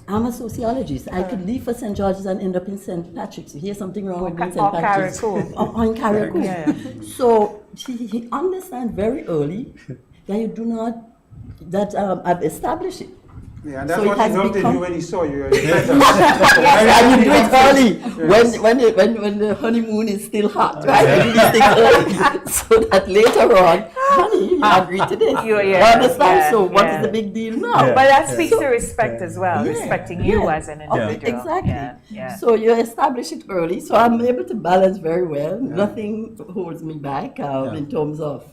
I'm a sociologist. I could leave for St. George's and end up in St. Patrick's. You hear something wrong with St. Patrick's? Or in Carriacou. So he understands very early that you do not, that I've established it. Yeah, and that's what he loved in you when he saw you. And you do it early, when the honeymoon is still hot, right? You do these things early, so that later on, honey, you agree to this. You understand? So what is the big deal now? But that speaks to respect as well, respecting you as an individual. Exactly. So you establish it early, so I'm able to balance very well. Nothing holds me back in terms of,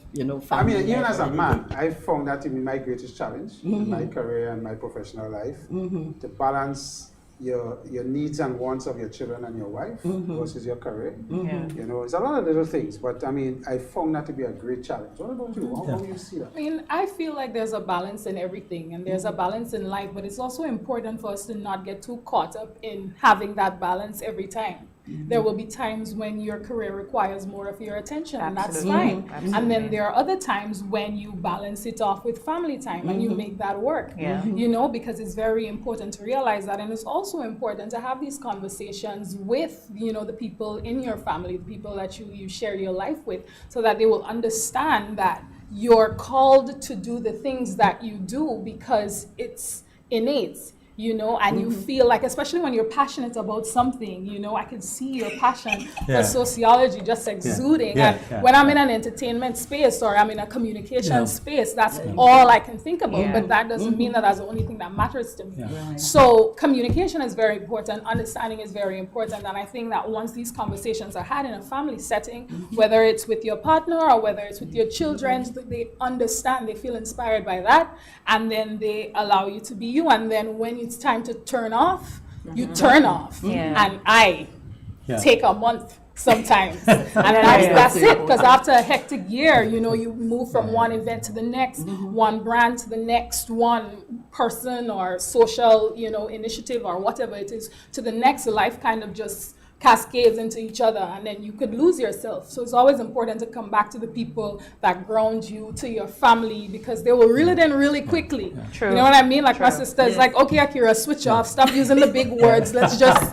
family. I mean, even as a man, I found that to be my greatest challenge in my career and my professional life, to balance your needs and wants of your children and your wife versus your career. It's a lot of little things, but I mean, I found that to be a great challenge. What about you? How do you see that? I mean, I feel like there's a balance in everything, and there's a balance in life, but it's also important for us to not get too caught up in having that balance every time. There will be times when your career requires more of your attention, and that's fine. And then there are other times when you balance it off with family time and you make that work. Because it's very important to realize that, and it's also important to have these conversations with, the people in your family, the people that you share your life with, so that they will understand that you're called to do the things that you do because it's innate. And you feel like, especially when you're passionate about something, I can see your passion for sociology just exuding. And when I'm in an entertainment space or I'm in a communication space, that's all I can think about. But that doesn't mean that that's the only thing that matters to me. So communication is very important. Understanding is very important. And I think that once these conversations are had in a family setting, whether it's with your partner or whether it's with your children, they understand, they feel inspired by that. And then they allow you to be you. And then when it's time to turn off, you turn off. And I take a month sometimes. And that's it, because after a hectic year, you move from one event to the next, one brand to the next, one person or social, initiative or whatever it is to the next. Life kind of just cascades into each other, and then you could lose yourself. So it's always important to come back to the people that ground you, to your family, because they will reel it in really quickly. You know what I mean? Like my sister is like, okay, Akiera, switch off, stop using the big words, let's just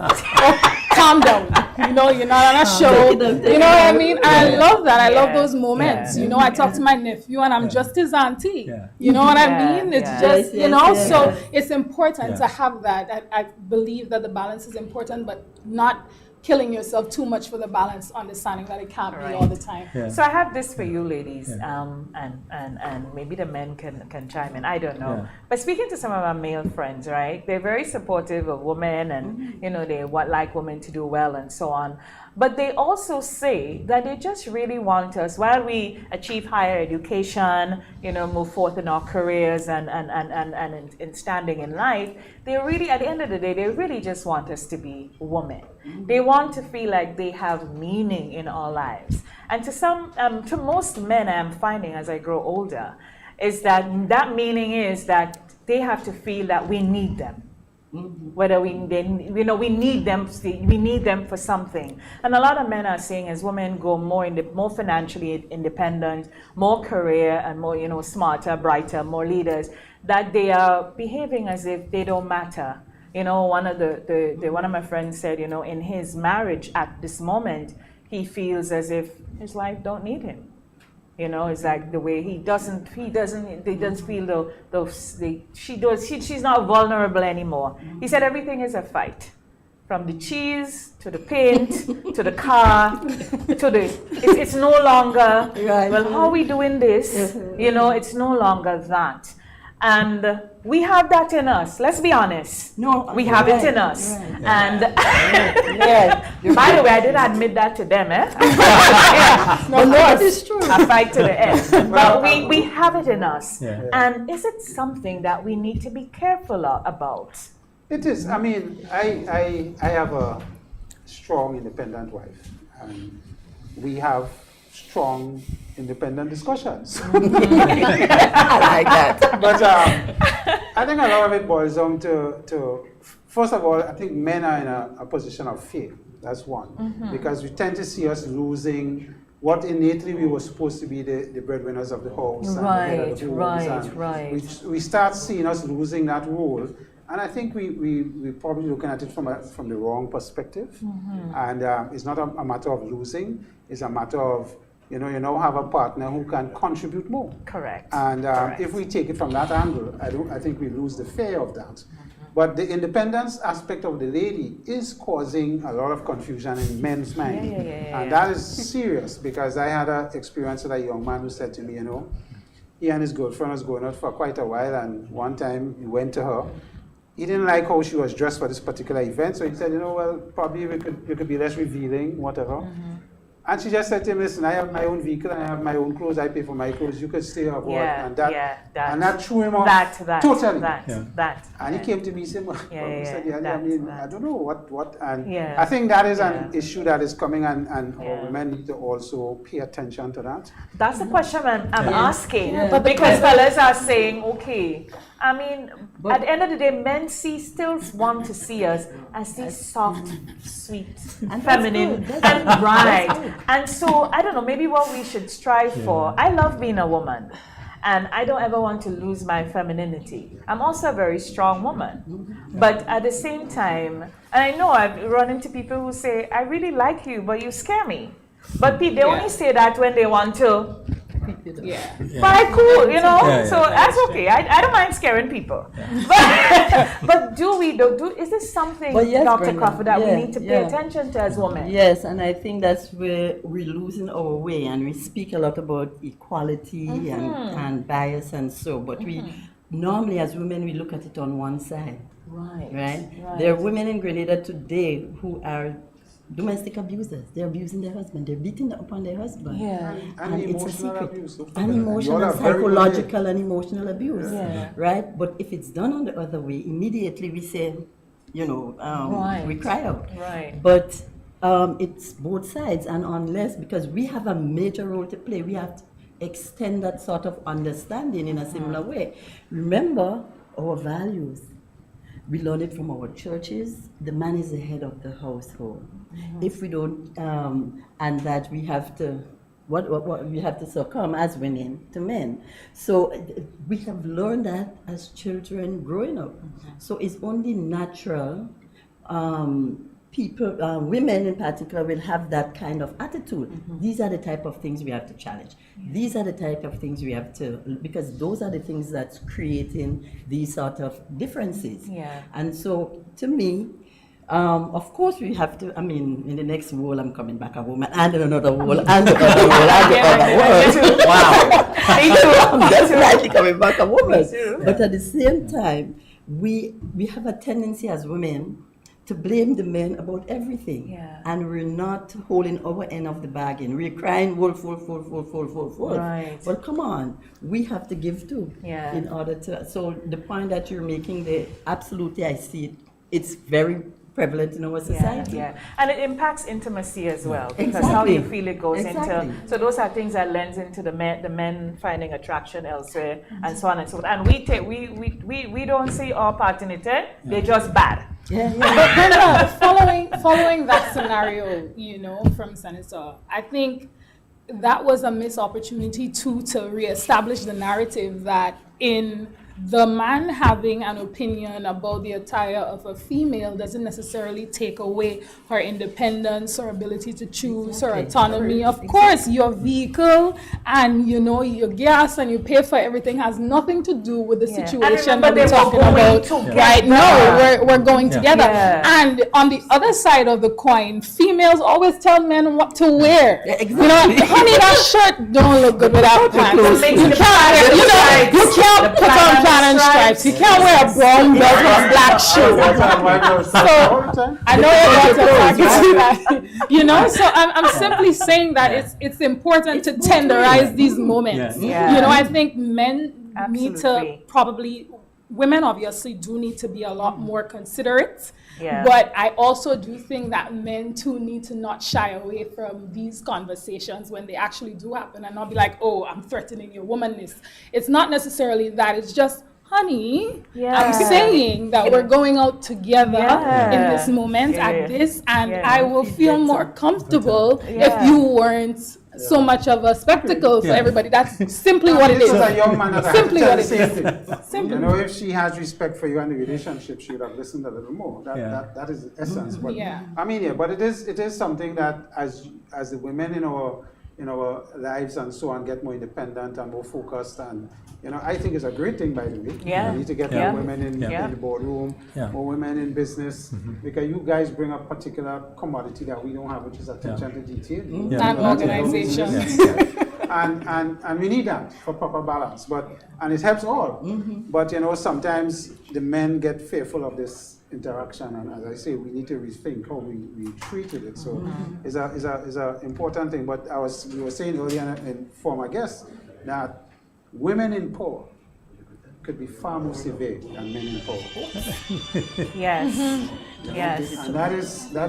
calm down. You're not on a show. You know what I mean? I love that. I love those moments. I talk to my nephew and I'm just his auntie. You know what I mean? It's just, so it's important to have that. I believe that the balance is important, but not killing yourself too much for the balance, understanding that it can't be all the time. So I have this for you ladies, and maybe the men can chime in, I don't know. But speaking to some of our male friends, right, they're very supportive of women and, they like women to do well and so on. But they also say that they just really want us, while we achieve higher education, move forth in our careers and in standing in life, they really, at the end of the day, they really just want us to be women. They want to feel like they have meaning in our lives. And to most men, I'm finding as I grow older, is that meaning is that they have to feel that we need them. Whether we need them, we need them for something. And a lot of men are saying, as women go more financially independent, more career, and more smarter, brighter, more leaders, that they are behaving as if they don't matter. One of my friends said, in his marriage at this moment, he feels as if his wife don't need him. It's like the way he doesn't feel she's not vulnerable anymore. He said everything is a fight. From the cheese, to the paint, to the car, it's no longer, well, how are we doing this? It's no longer that. And we have that in us. Let's be honest. No, we have it in us. Right. And by the way, I didn't admit that to them, No, it is true. I fight to the end. But we have it in us. Yeah. And is it something that we need to be careful about? It is. I mean, I have a strong, independent wife. We have strong, independent discussions. I like that. But I think a lot of it boils down to first of all, I think men are in a position of fear. That's one. Because we tend to see us losing what innately we were supposed to be the breadwinners of the house. Right. We start seeing us losing that role. And I think we're probably looking at it from the wrong perspective. And it's not a matter of losing, it's a matter of you now have a partner who can contribute more. Correct. And if we take it from that angle, I think we lose the fear of that. But the independence aspect of the lady is causing a lot of confusion in men's mind. And that is serious, because I had an experience with a young man who said to me, he and his girlfriend was going out for quite a while, and one time he went to her. He didn't like how she was dressed for this particular event, so he said, well, probably we could be less revealing, whatever. And she just said to him, listen, I have my own vehicle and I have my own clothes, I pay for my clothes, you could stay aboard. And that threw him off totally. And he came to me and said, he said, I don't know what. And I think that is an issue that is coming, and our women need to also pay attention to that. That's the question I'm asking. Because fellas are saying, okay, I mean, at the end of the day, men still want to see us as these soft, sweet, and feminine, and right. And so, I don't know, maybe what we should strive for. I love being a woman, and I don't ever want to lose my femininity. I'm also a very strong woman. But at the same time, and I know I've run into people who say, I really like you, but you scare me. But they only say that when they want to. But cool, so that's okay. I don't mind scaring people. But is this something, Dr. Crawford, that we need to pay attention to as women? Yes, and I think that's where we're losing our way, and we speak a lot about equality and bias and so, but we normally as women, we look at it on one side. Right? There are women in Grenada today who are domestic abusers. They're abusing their husband. They're beating up on their husband. And it's a secret. Abuse, and emotional, psychological and emotional abuse. Right? But if it's done on the other way, immediately we say, we cry out. But it's both sides, and because we have a major role to play, we have to extend that sort of understanding in a similar way. Remember our values. We learn it from our churches. The man is the head of the household. If we don't, and that we have to, we have to succumb as women to men. So we have learned that as children growing up. So it's only natural. Women in particular will have that kind of attitude. These are the type of things we have to challenge. These are the type of things we have to, because those are the things that's creating these sort of differences. And so to me, of course we have to, in the next world I'm coming back a woman, and in another world, and another world, and another world. Wow. I'm definitely coming back a woman. But at the same time, we have a tendency as women to blame the men about everything. And we're not holding our end of the bargain. We're crying wolf. Well, come on, we have to give too in order to. So the point that you're making, absolutely, I see it. It's very prevalent in our society. Yeah, and it impacts intimacy as well, because how you feel it goes into. So those are things that lends into the men finding attraction elsewhere, and so on and so forth. And we don't see our part in it. They're just bad. But Brenda, following that scenario, you know, from Senator, I think that was a missed opportunity too to reestablish the narrative that in the man having an opinion about the attire of a female doesn't necessarily take away her independence, her ability to choose, her autonomy. Of course, your vehicle and, you know, your gas and you pay for everything has nothing to do with the situation that we're talking about right now. We're going together. And on the other side of the coin, females always tell men what to wear. You know, honey, that shirt don't look good without pants. You can't put on and stripes. You can't wear a brown belt with a black shoe. So I know you're about to that. You know, so I'm simply saying that it's important to tenderize these moments. You know, I think men need to probably, women obviously do need to be a lot more considerate. But I also do think that men too need to not shy away from these conversations when they actually do happen and not be like, oh, I'm threatening your womanness. It's not necessarily that. It's just, honey, I'm saying that we're going out together in this moment at this, and I will feel more comfortable if you weren't so much of a spectacle for everybody. That's simply what it is. As a young man, Simply what it is. You know, if she has respect for you and the relationship, she would have listened a little more. That is the essence. But I mean, but it is something that as the women in our lives and so on get more independent and more focused, and you know, I think it's a great thing, by the way. We need to get more women in the boardroom, more women in business, because you guys bring a particular commodity that we don't have, which is attention to detail and organization. And we need that for proper balance. And it helps all. But you know, sometimes the men get fearful of this interaction, and as I say, we need to rethink how we treated it. So it's a important thing. But we were saying earlier in former guests that women in power could be far more severe than men in power. Yes. And that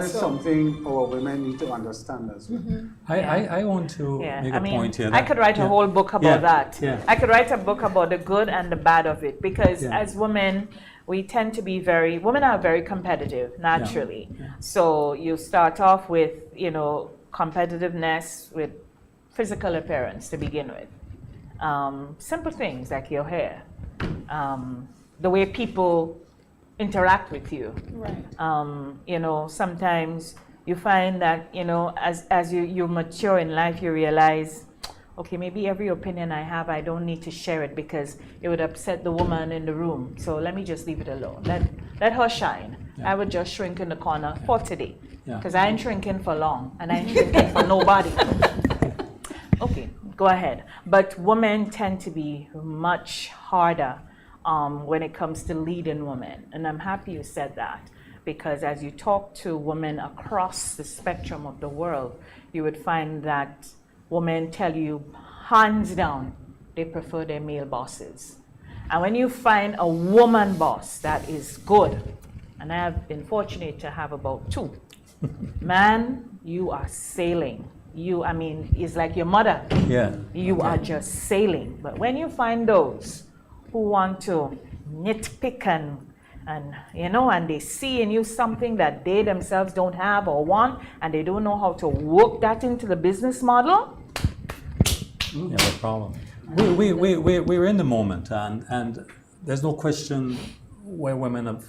is something our women need to understand as well. I want to make a point here. I could write a whole book about that. I could write a book about the good and the bad of it, because as women, we tend to be women are very competitive naturally. So you start off with, you know, competitiveness with physical appearance to begin with. Simple things like your hair, the way people interact with you. You know, sometimes you find that, you know, as you mature in life, you realize, okay, maybe every opinion I have, I don't need to share it because it would upset the woman in the room. So let me just leave it alone. Let her shine. I would just shrink in the corner for today, because I ain't shrinking for long, and I ain't shrinking for nobody. Okay, go ahead. But women tend to be much harder when it comes to leading women. And I'm happy you said that, because as you talk to women across the spectrum of the world, you would find that women tell you, hands down, they prefer their male bosses. And when you find a woman boss that is good, and I have been fortunate to have about 2, man, you are sailing. I mean, it's like your mother. You are just sailing. But when you find those who want to nitpick and you know, and they see in you something that they themselves don't have or want, and they don't know how to work that into the business model. No problem. We're in the moment, and there's no question where women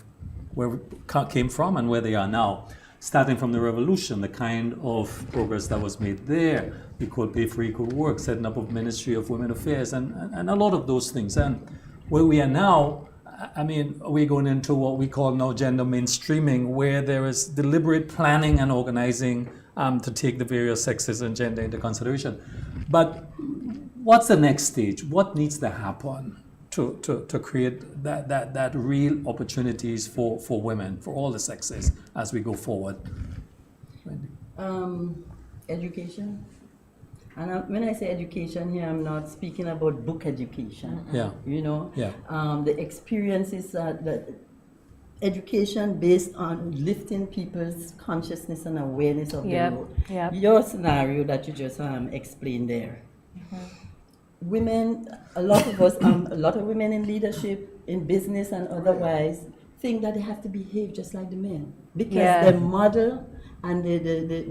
came from and where they are now. Starting from the revolution, the kind of progress that was made there, equal pay for equal work, setting up of Ministry of Women Affairs, and a lot of those things. And where we are now, I mean, we're going into what we call now gender mainstreaming, where there is deliberate planning and organizing to take the various sexes and gender into consideration. But what's the next stage? What needs to happen to create that real opportunities for women, for all the sexes as we go forward? Wendy? Education. And when I say education here, I'm not speaking about book education. You know, the experiences that education based on lifting people's consciousness and awareness of their role. Yep. Your scenario that you just explained there. Women, a lot of us, a lot of women in leadership, in business and otherwise, think that they have to behave just like the men because their model and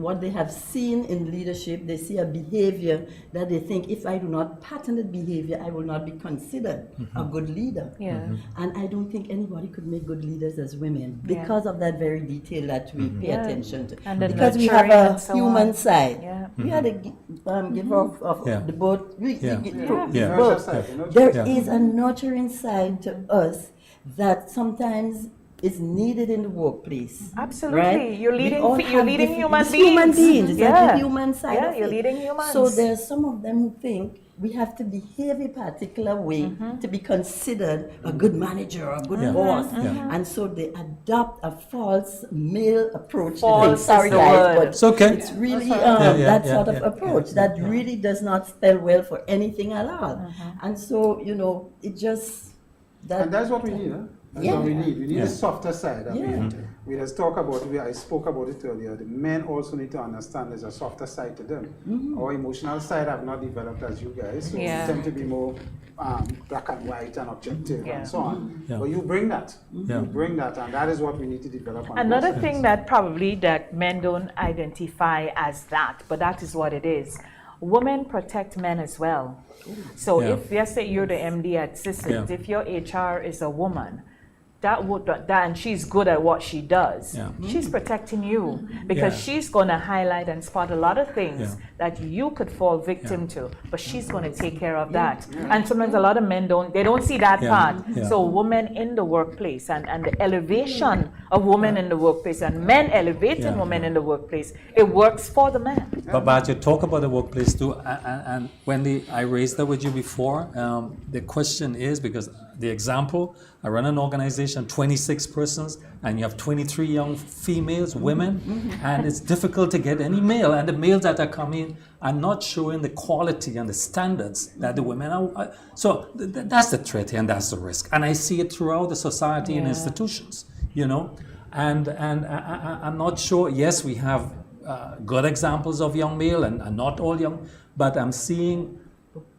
what they have seen in leadership, they see a behavior that they think, if I do not pattern that behavior, I will not be considered a good leader. And I don't think anybody could make good leaders as women because of that very detail that we pay attention to. And because we have a human side. We are the giver of the both. There is a nurturing side to us that sometimes is needed in the workplace. Absolutely. Right? You're leading human beings. Human beings. It's like the human side of you're it. leading humans. So there's some of them who think we have to behave a particular way to be considered a good manager or a good boss. And so they adopt a false male approach. Sorry guys, but it's okay. It's really that sort of approach that really does not spell well for anything at all. And so, it just... And that's what we need, huh? That's what we need. We need a softer side. We just talk about it. I spoke about it earlier. The men also need to understand there's a softer side to them. Our emotional side have not developed as you guys. So we tend to be more black and white and objective and so on. But you bring that. You bring that, and that is what we need to develop. Another thing that probably that men don't identify as that, but that is what it is. Women protect men as well. So if, let's say you're the MD at Sissons, if your HR is a woman, and she's good at what she does, she's protecting you because she's going to highlight and spot a lot of things that you could fall victim to, but she's going to take care of that. And sometimes a lot of men don't see that part. So women in the workplace and the elevation of women in the workplace and men elevating women in the workplace, it works for the men. But you talk about the workplace too, and Wendy, I raised that with you before. The question is, because the example, I run an organization, 26 persons, and you have 23 young females, women, and it's difficult to get any male. And the males that are coming are not showing the quality and the standards that the women are. So that's the threat and that's the risk. And I see it throughout the society and institutions, And I'm not sure, yes, we have good examples of young male and not all young, but I'm seeing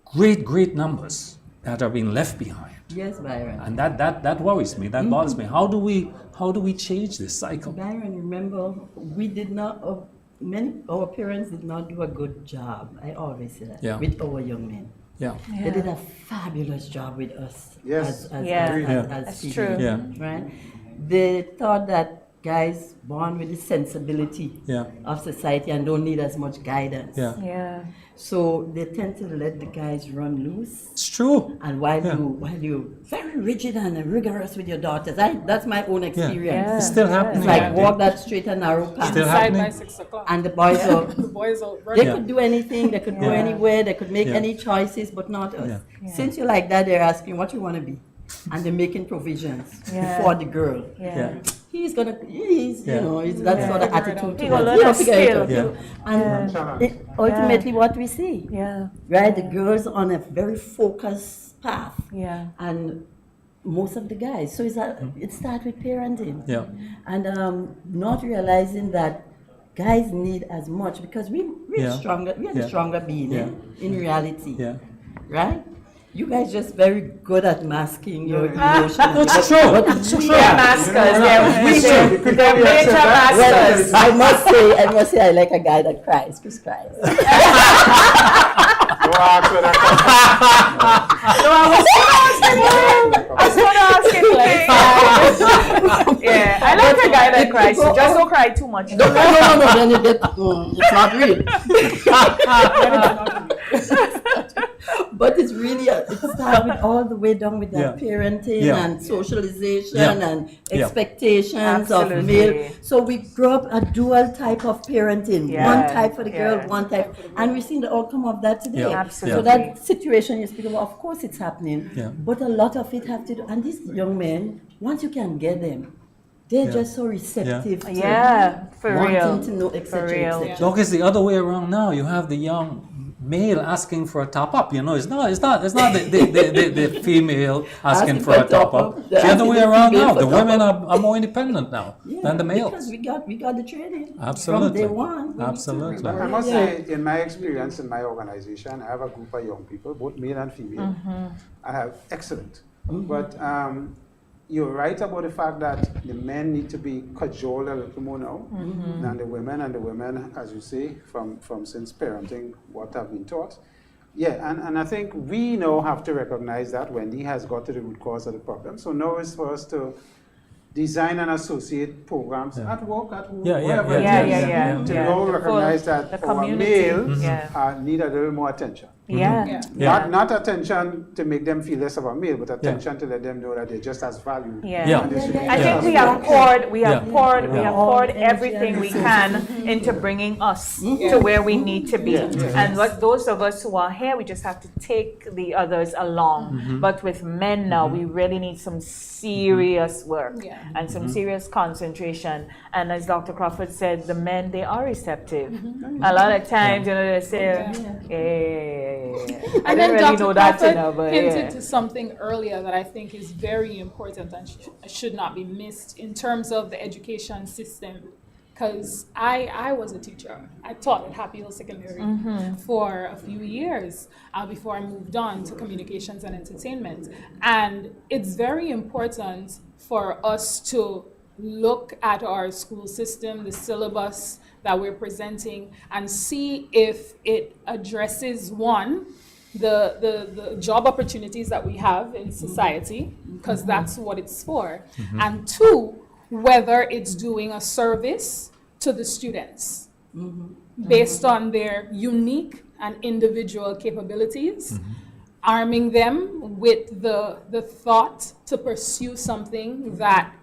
great numbers that are being left behind. Yes, Byron. And that worries me. That bothers me. How do we change this cycle? Byron, remember, we did not. Our parents did not do a good job. I always say that with our young men. They did a fabulous job with us. As That's people, true. Right? They thought that guys born with the sensibility of society and don't need as much guidance. So they tend to let the guys run loose. It's true. And while you very rigid and rigorous with your daughters, that's my own experience. It's still happening. It's like walk that straight and narrow path. Still happening. By 6 o'clock. And the boys are They could do anything, they could go anywhere, they could make any choices, but not us. Since you're like that, they're asking what you want to be. And they're making provisions for the girl. He's that sort of attitude. And ultimately what we see, right? The girls on a very focused path, and most of the guys. So it starts with parenting, and not realizing that guys need as much because we're stronger. We are the stronger being in reality, right? You guys just very good at masking your emotions. That's true. They're maskers. They're major maskers. I must say, I like a guy that cries. Just cries. I was going to ask him I like a guy that cries. So just don't cry too much. No. Then you get it's not real. But it's really it starts with all the way down with that parenting and socialization and expectations of male. So we grew up a dual type of parenting, one type for the girl, one type, and we've seen the outcome of that today. So that situation you speak about, of course it's happening, but a lot of it have to do, and these young men, once you can get them, they're just so receptive to for wanting real. to know, etc. Look, it's the other way around now. You have the young male asking for a top up. You know, it's not the female asking for a top up. The other way around now. The women are more independent now than the males. Because we got the training. Absolutely. From day one. Absolutely. I must say, in my experience in my organization, I have a group of young people, both male and female. I have excellent. But you're right about the fact that the men need to be cajoled a little more now than the women, and the women, as you say, from since parenting, what have been taught. Yeah, and I think we now have to recognize that Wendy has got to the root cause of the problem. So now it's for us to design and associate programs at work, at home, wherever it is, to now recognize that our males need a little more attention. Not attention to make them feel less of a male, but attention to let them know that they're just as valued. I think we have poured everything we can into bringing us to where we need to be. And what those of us who are here, we just have to take the others along. But with men now, we really need some serious work and some serious concentration. And as Dr. Crawford said, the men, they are receptive. A lot of times, you know, they say, And then Dr. Crawford hinted to something earlier that I think is very important and should not be missed in terms of the education system. Because I was a teacher. I taught at Happy Hill Secondary for a few years before I moved on to communications and entertainment. And it's very important for us to look at our school system, the syllabus that we're presenting, and see if it addresses, one, the job opportunities that we have in society, because that's what it's for, and two, whether it's doing a service to the students based on their unique and individual capabilities, arming them with the thought to pursue something that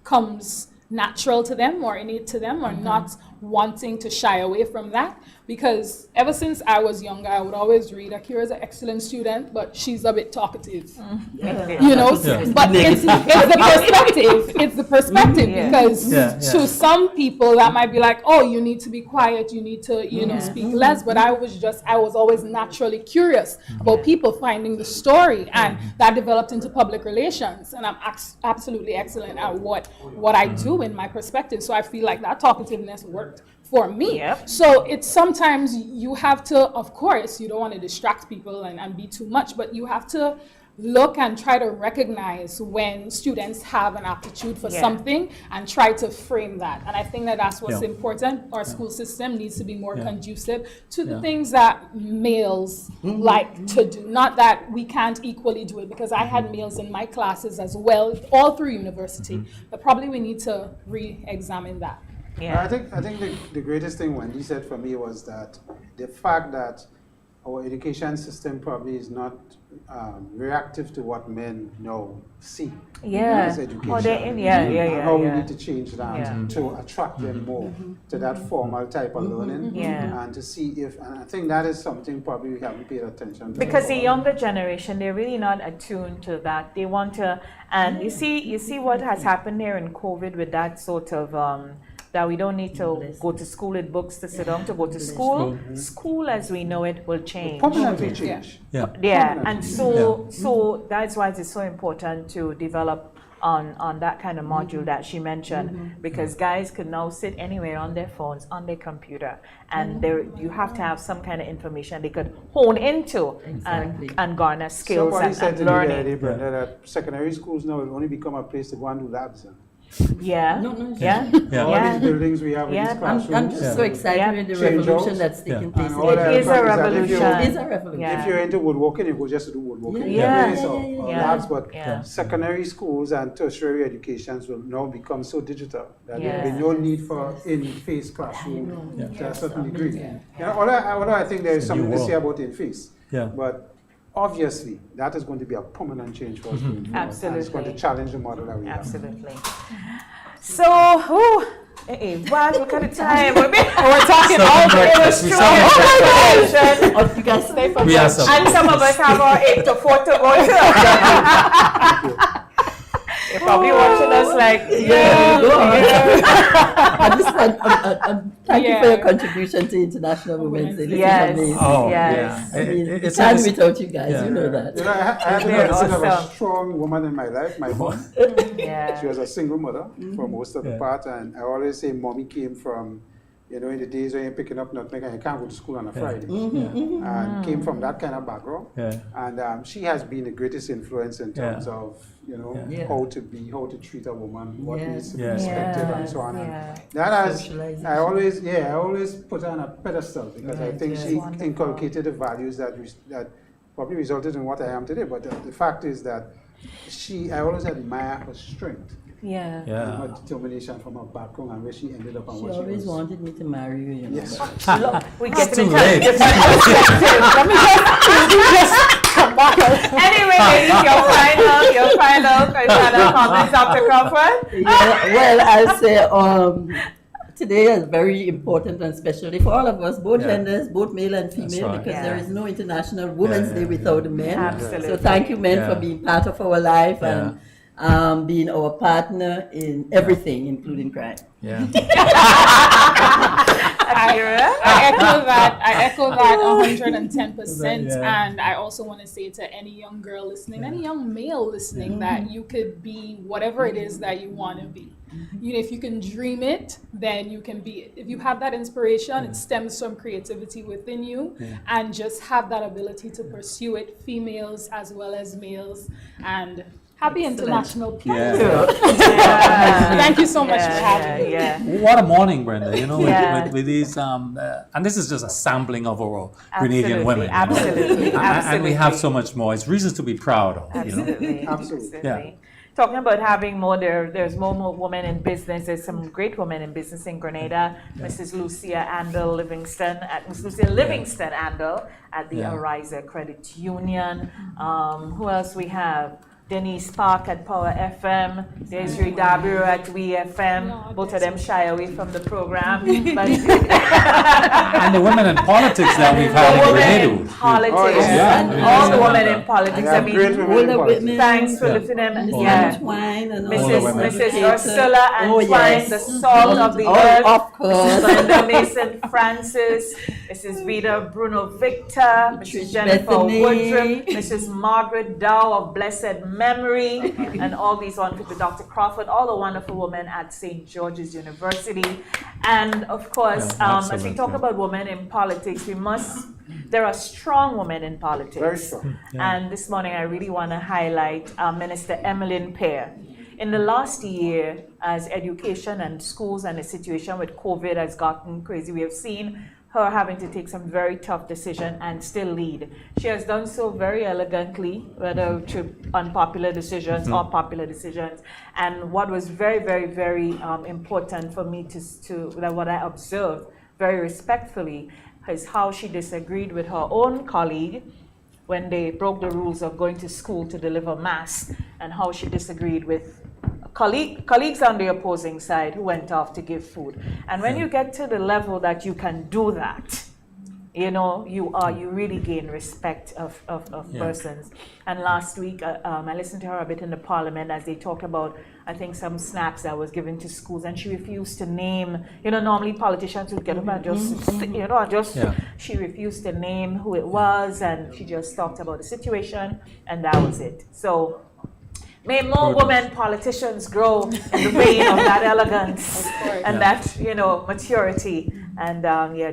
comes natural to them or innate to them, or not wanting to shy away from that. Because ever since I was younger, I would always read, Akiera is an excellent student, but she's a bit talkative. You know, but it's the perspective. It's the perspective, because to some people that might be like, oh, you need to be quiet, you need to, you know, speak less. But I was always naturally curious about people finding the story, and that developed into public relations. And I'm absolutely excellent at what I do in my perspective. So I feel like that talkativeness worked for me. So it's sometimes you have to, of course, you don't want to distract people and be too much, but you have to look and try to recognize when students have an aptitude for something and try to frame that. And I think that that's what's important. Our school system needs to be more conducive to the things that males like to do. Not that we can't equally do it, because I had males in my classes as well, all through university. But probably we need to re-examine that. I think the greatest thing Wendy said for me was that the fact that our education system probably is not reactive to what men now see as education. And how we need to change that to attract them more to that formal type of learning, and to see if, and I think that is something probably we haven't paid attention to. Because the younger generation, they're really not attuned to that. They want to, and you see what has happened there in COVID with that sort of that we don't need to go to school with books to sit down to go to school. School as we know it will change. Permanently change. And so that's why it's so important to develop on that kind of module that she mentioned, because guys could now sit anywhere on their phones, on their computer, and you have to have some kind of information they could hone into and garner skills and learning. Brenda, that secondary schools now will only become a place to go and do labs. All these buildings we have in these classrooms. I'm just so excited with the revolution that's taking place. It is a revolution. It is a revolution. If you're into woodworking, you go just to do woodworking. Labs, but secondary schools and tertiary educations will now become so digital that there will be no need for in-face classroom to a certain degree. Although I think there is something to say about in-face, but obviously, that is going to be a permanent change for us going forward. Absolutely. And it's going to challenge the model that we have. Absolutely. So, wow, look at the time. We're talking all the illustration. Oh, you guys stay for And some of us have our 8 to 4 to go to. You're probably watching us like, Go on. I just want, thank you for your contribution to International Women's Day. This is amazing. Oh, yes. yeah. I mean, it's hard without you guys, you know that. You know, I had a strong woman in my life, my mom. Yeah. She was a single mother for most of the part, and I always say mommy came from, you know, in the days when you're picking up nutmeg and you can't go to school on a Friday. And came from that kind of background. And she has been the greatest influence in terms of, you know, how to treat a woman, what needs to be respected and so on. And that has, I always put her on a pedestal because I think she inculcated the values that probably resulted in what I am today. But the fact is that I always admire her strength. Yeah. And her determination from her background and where she ended up and what she always wanted me to marry you, you know. Yes. We get too into late. Let me just come back. Anyway, ladies, your final comments, Dr. Crawford? Yeah, well, I'll say today is very important and especially for all of us, both genders, both male and female, because there is no International Women's Day without the men. Absolutely. So thank you, men, for being part of our life and being our partner in everything, including crime. I echo that 110%. And I also want to say to any young girl listening, any young male listening, that you could be whatever it is that you want to be. You know, if you can dream it, then you can be it. If you have that inspiration, it stems from creativity within you, and just have that ability to pursue it, females as well as males. And happy International People's Day. Thank you so much for having me. What a morning, Brenda. You know, with these, and this is just a sampling of our Grenadian women. Absolutely. And we have so much more. It's reasons to be proud of. Absolutely. You know? Absolutely. Yeah. Talking about having more, there's more women in business. There's some great women in business in Grenada. Mrs. Lucia Livingston Andel at the Ariza Credit Union. Who else we have? Denise Park at Power FM. There's Dabiro at WeFM. Both of them shy away from the program. But and the women in politics that we've had in Grenada. Politics. All the women in politics. I mean, thanks for lifting them. Mrs. Ursula Antwine, the salt of the earth. Of course. Brenda Mason Francis. Mrs. Vida Bruno Victor. Mrs. Jennifer Woodruff. Mrs. Margaret Dow of Blessed Memory, and all these wonderful, Dr. Crawford, all the wonderful women at St. George's University. And of course, as we talk about women in politics, there are strong women in politics. Very strong. And this morning I really want to highlight Minister Emmeline Pear. In the last year, as education and schools and the situation with COVID has gotten crazy, we have seen her having to take some very tough decision and still lead. She has done so very elegantly, whether through unpopular decisions or popular decisions. And what was very, very, very important for me what I observed very respectfully is how she disagreed with her own colleague when they broke the rules of going to school to deliver mass, and how she disagreed with colleagues on the opposing side who went off to give food. And when you get to the level that you can do that, you know, you really gain respect of persons. And last week, I listened to her a bit in the parliament as they talked about, I think, some snacks that was given to schools, and she refused to name, you know, normally politicians would get up and just, she refused to name who it was, and she just talked about the situation, and that was it. So, may more women politicians grow in the vein of that elegance and that, you know, maturity. And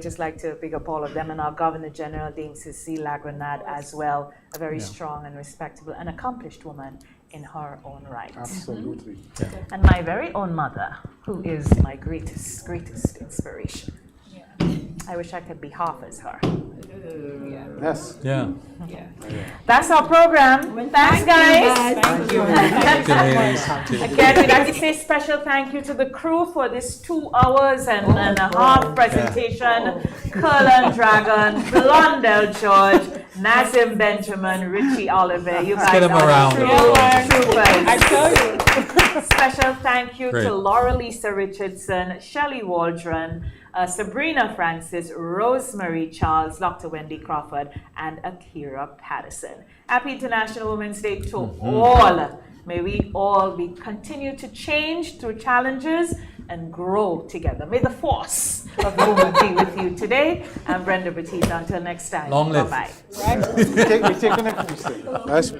just like to big up all of them, and our Governor General, Dame Cecile Grenada as well, a very strong and respectable and accomplished woman in her own right. Absolutely. And my very own mother, who is my greatest inspiration. I wish I could be half as her. Yes. Yeah. That's our program. Thanks, guys. Thank you. Again, we'd like to say special thank you to the crew for this 2 hours and a half presentation. Curlin Dragon, Blondell George, Nazim Benjamin, Richie Oliver. You guys are troopers. I tell you. Special thank you to Laura Lisa Richardson, Shelley Waldron, Sabrina Francis, Rosemarie Charles, Dr. Wendy Crawford, and Akiera Paterson. Happy International Women's Day to all May we all continue to change through challenges and grow together. May the force of the woman be with you today. I'm Brenda Baptiste. Until next time. Long live. Bye-bye. We're taking a few things.